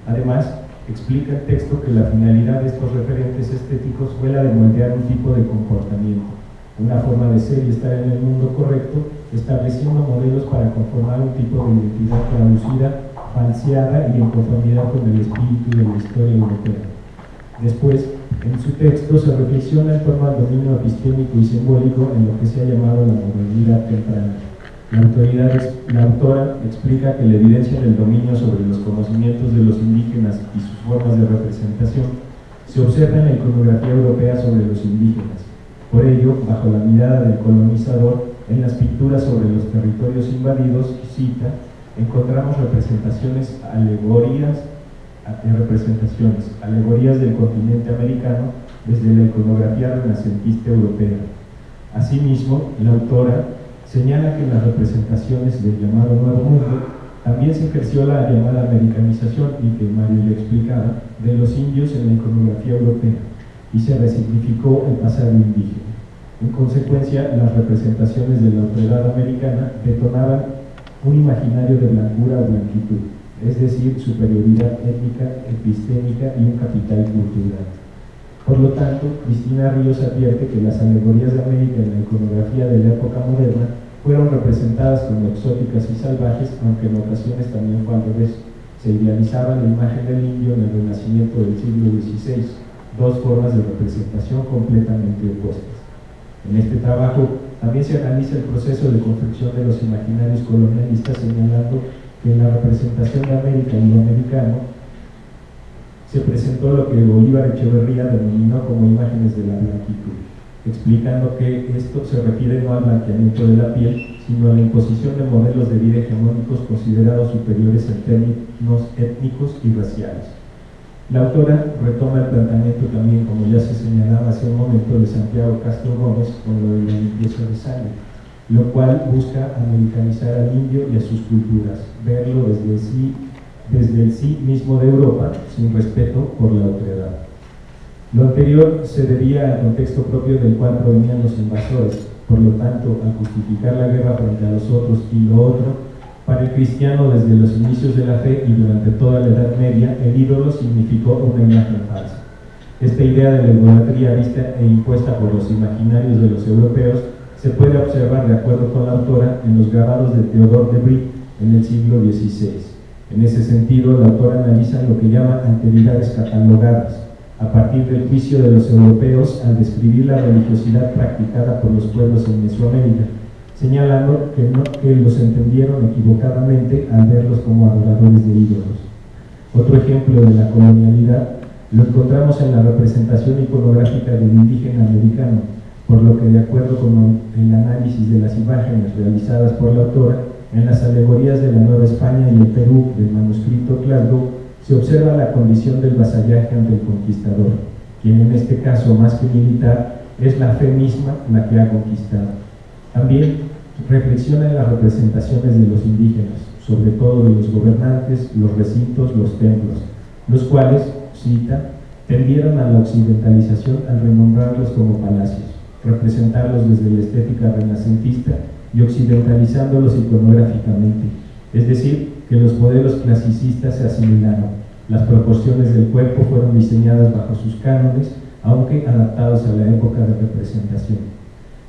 Además, explica el texto que la finalidad de estos referentes estéticos fue la de moldear un tipo de comportamiento, una forma de ser y estar en el mundo correcto, estableciendo modelos para conformar un tipo de identidad traducida, falseada y en conformidad con el espíritu de la historia europea. Después, en su texto se reflexiona en torno al dominio epistémico y simbólico en lo que se ha llamado la modernidad temprana. La autora explica que la evidencia del dominio sobre los conocimientos de los indígenas y sus formas de representación se observa en la iconografía europea sobre los indígenas. Por ello, bajo la mirada del colonizador, en las pinturas sobre los territorios invadidos, cita, encontramos representaciones, alegorías representaciones, alegorías del continente americano desde la iconografía renacentista europea. Asimismo, la autora señala que en las representaciones del llamado Nuevo Mundo también se ejerció la llamada americanización, y que Mario ya explicaba, de los indios en la iconografía europea, y se resignificó el pasado indígena. En consecuencia, las representaciones de la autoridad americana detonaban un imaginario de blancura o blanquitud, es decir, superioridad étnica, epistémica y un capital cultural. Por lo tanto, Cristina Ríos advierte que las alegorías de América en la iconografía de la época moderna fueron representadas como exóticas y salvajes, aunque en ocasiones también fue al revés. Se idealizaba la imagen del indio en el Renacimiento del siglo XVI, dos formas de representación completamente opuestas. En este trabajo también se analiza el proceso de construcción de los imaginarios colonialistas, señalando que en la representación de América y lo americano se presentó lo que Bolívar Echeverría denominó como imágenes de la blanquitud, explicando que esto se refiere no al blanqueamiento de la piel, sino a la imposición de modelos de vida hegemónicos considerados superiores en términos étnicos y raciales. La autora retoma el planteamiento también, como ya se señalaba hace un momento, de Santiago Castro Gómez con lo de la limpieza de sangre, lo cual busca americanizar al indio y a sus culturas, verlo desde el sí mismo de Europa, sin respeto por la otredad. Lo anterior se debía al contexto propio del cual provenían los invasores. Por lo tanto, al justificar la guerra frente a los otros y lo otro, para el cristiano desde los inicios de la fe y durante toda la Edad Media, el ídolo significó una imagen falsa. Esta idea de la idolatría vista e impuesta por los imaginarios de los europeos se puede observar, de acuerdo con la autora, en los grabados de Theodore de Brie en el siglo XVI. En ese sentido, la autora analiza lo que llama alteridades catalogadas, a partir del juicio de los europeos al describir la religiosidad practicada por los pueblos en Mesoamérica, señalando que los entendieron equivocadamente al verlos como adoradores de ídolos. Otro ejemplo de la colonialidad lo encontramos en la representación iconográfica del indígena americano, por lo que, de acuerdo con el análisis de las imágenes realizadas por la autora, en las alegorías de la Nueva España y el Perú del manuscrito Glasgow se observa la condición del vasallaje ante el conquistador, quien en este caso, más que militar, es la fe misma la que ha conquistado. También reflexiona en las representaciones de los indígenas, sobre todo de los gobernantes, los recintos, los templos, los cuales, cita, tendieron a la occidentalización al renombrarlos como palacios, representarlos desde la estética renacentista y occidentalizándolos iconográficamente, es decir, que los modelos clasicistas se asimilaron. Las proporciones del cuerpo fueron diseñadas bajo sus cánones, aunque adaptados a la época de representación.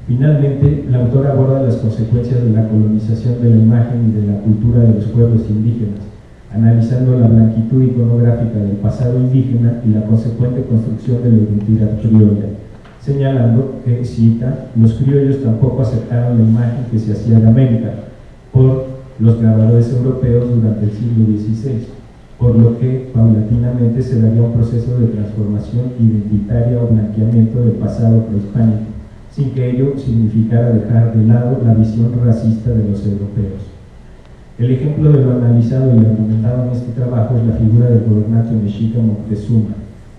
Finalmente, la autora aborda las consecuencias de la colonización de la imagen y de la cultura de los pueblos indígenas, analizando la blanquitud iconográfica del pasado indígena y la consecuente construcción de la identidad criolla, señalando que, cita, los criollos tampoco aceptaron la imagen que se hacía de América por los grabadores europeos durante el siglo XVI, por lo que paulatinamente se daría un proceso de transformación identitaria o blanqueamiento del pasado prehispánico, sin que ello significara dejar de lado la visión racista de los europeos. El ejemplo de lo analizado y argumentado en este trabajo es la figura del gobernante mexica Moctezuma,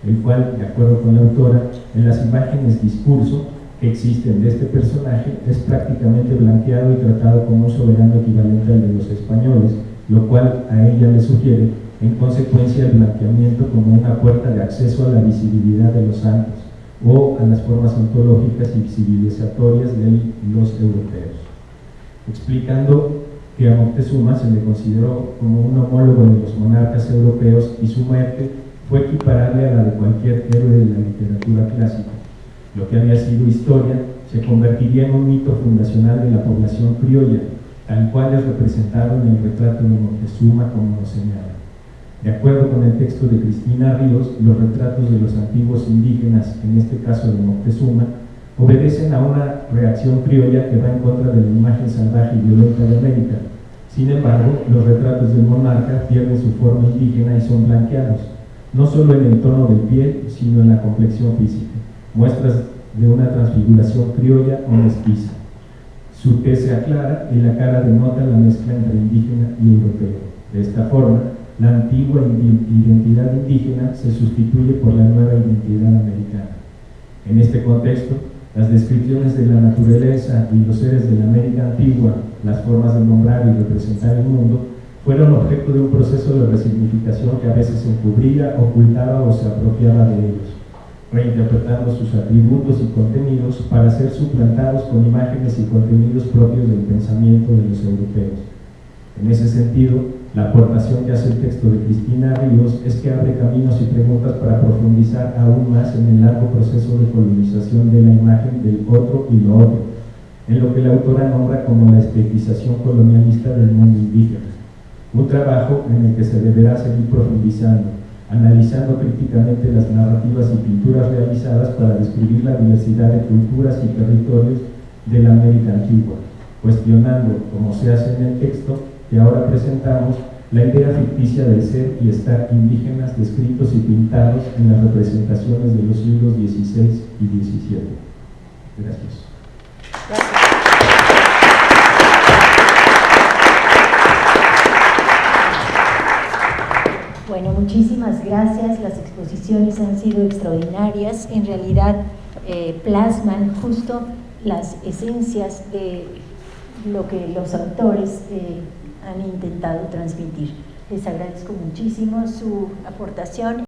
el cual, de acuerdo con la autora, en las imágenes discurso que existen de este personaje es prácticamente blanqueado y tratado como un soberano equivalente al de los españoles, lo cual a ella le sugiere, en consecuencia, el blanqueamiento como una puerta de acceso a la visibilidad de los santos o a las formas ontológicas y civilizatorias de los europeos, explicando que a Moctezuma se le consideró como un homólogo de los monarcas europeos y su muerte fue equiparable a la de cualquier héroe de la literatura clásica. Lo que había sido historia se convertiría en un mito fundacional de la población criolla, tal cual es representado en el retrato de Moctezuma, como lo señala. De acuerdo con el texto de Cristina Ríos, los retratos de los antiguos indígenas, en este caso de Moctezuma, obedecen a una reacción criolla que va en contra de la imagen salvaje y violenta de América. Sin embargo, los retratos del monarca pierden su forma indígena y son blanqueados, no solo en el tono del piel, sino en la complexión física, muestras de una transfiguración criolla o mestiza. Su tez se aclara y la cara denota la mezcla entre indígena y europeo. De esta forma, la antigua identidad indígena se sustituye por la nueva identidad americana. En este contexto, las descripciones de la naturaleza y los seres de la América antigua, las formas de nombrar y representar el mundo, fueron objeto de un proceso de resignificación que a veces encubría, ocultaba o se apropiaba de ellos, reinterpretando sus atributos y contenidos para ser suplantados con imágenes y contenidos propios del pensamiento de los europeos. En ese sentido, la aportación que hace el texto de Cristina Ríos es que abre caminos y preguntas para profundizar aún más en el largo proceso de colonización de la imagen del otro y lo otro, en lo que la autora nombra como la estetización colonialista del mundo indígena. Un trabajo en el que se deberá seguir profundizando, analizando críticamente las narrativas y pinturas realizadas para describir la diversidad de culturas y territorios de la América antigua, cuestionando, como se hace en el texto que ahora presentamos, la idea ficticia del ser y estar indígenas descritos y pintados en las representaciones de los siglos XVI y XVII. Gracias. Bueno, muchísimas gracias. Las exposiciones han sido extraordinarias. En realidad plasman justo las esencias de lo que los autores han intentado transmitir. Les agradezco muchísimo su aportación.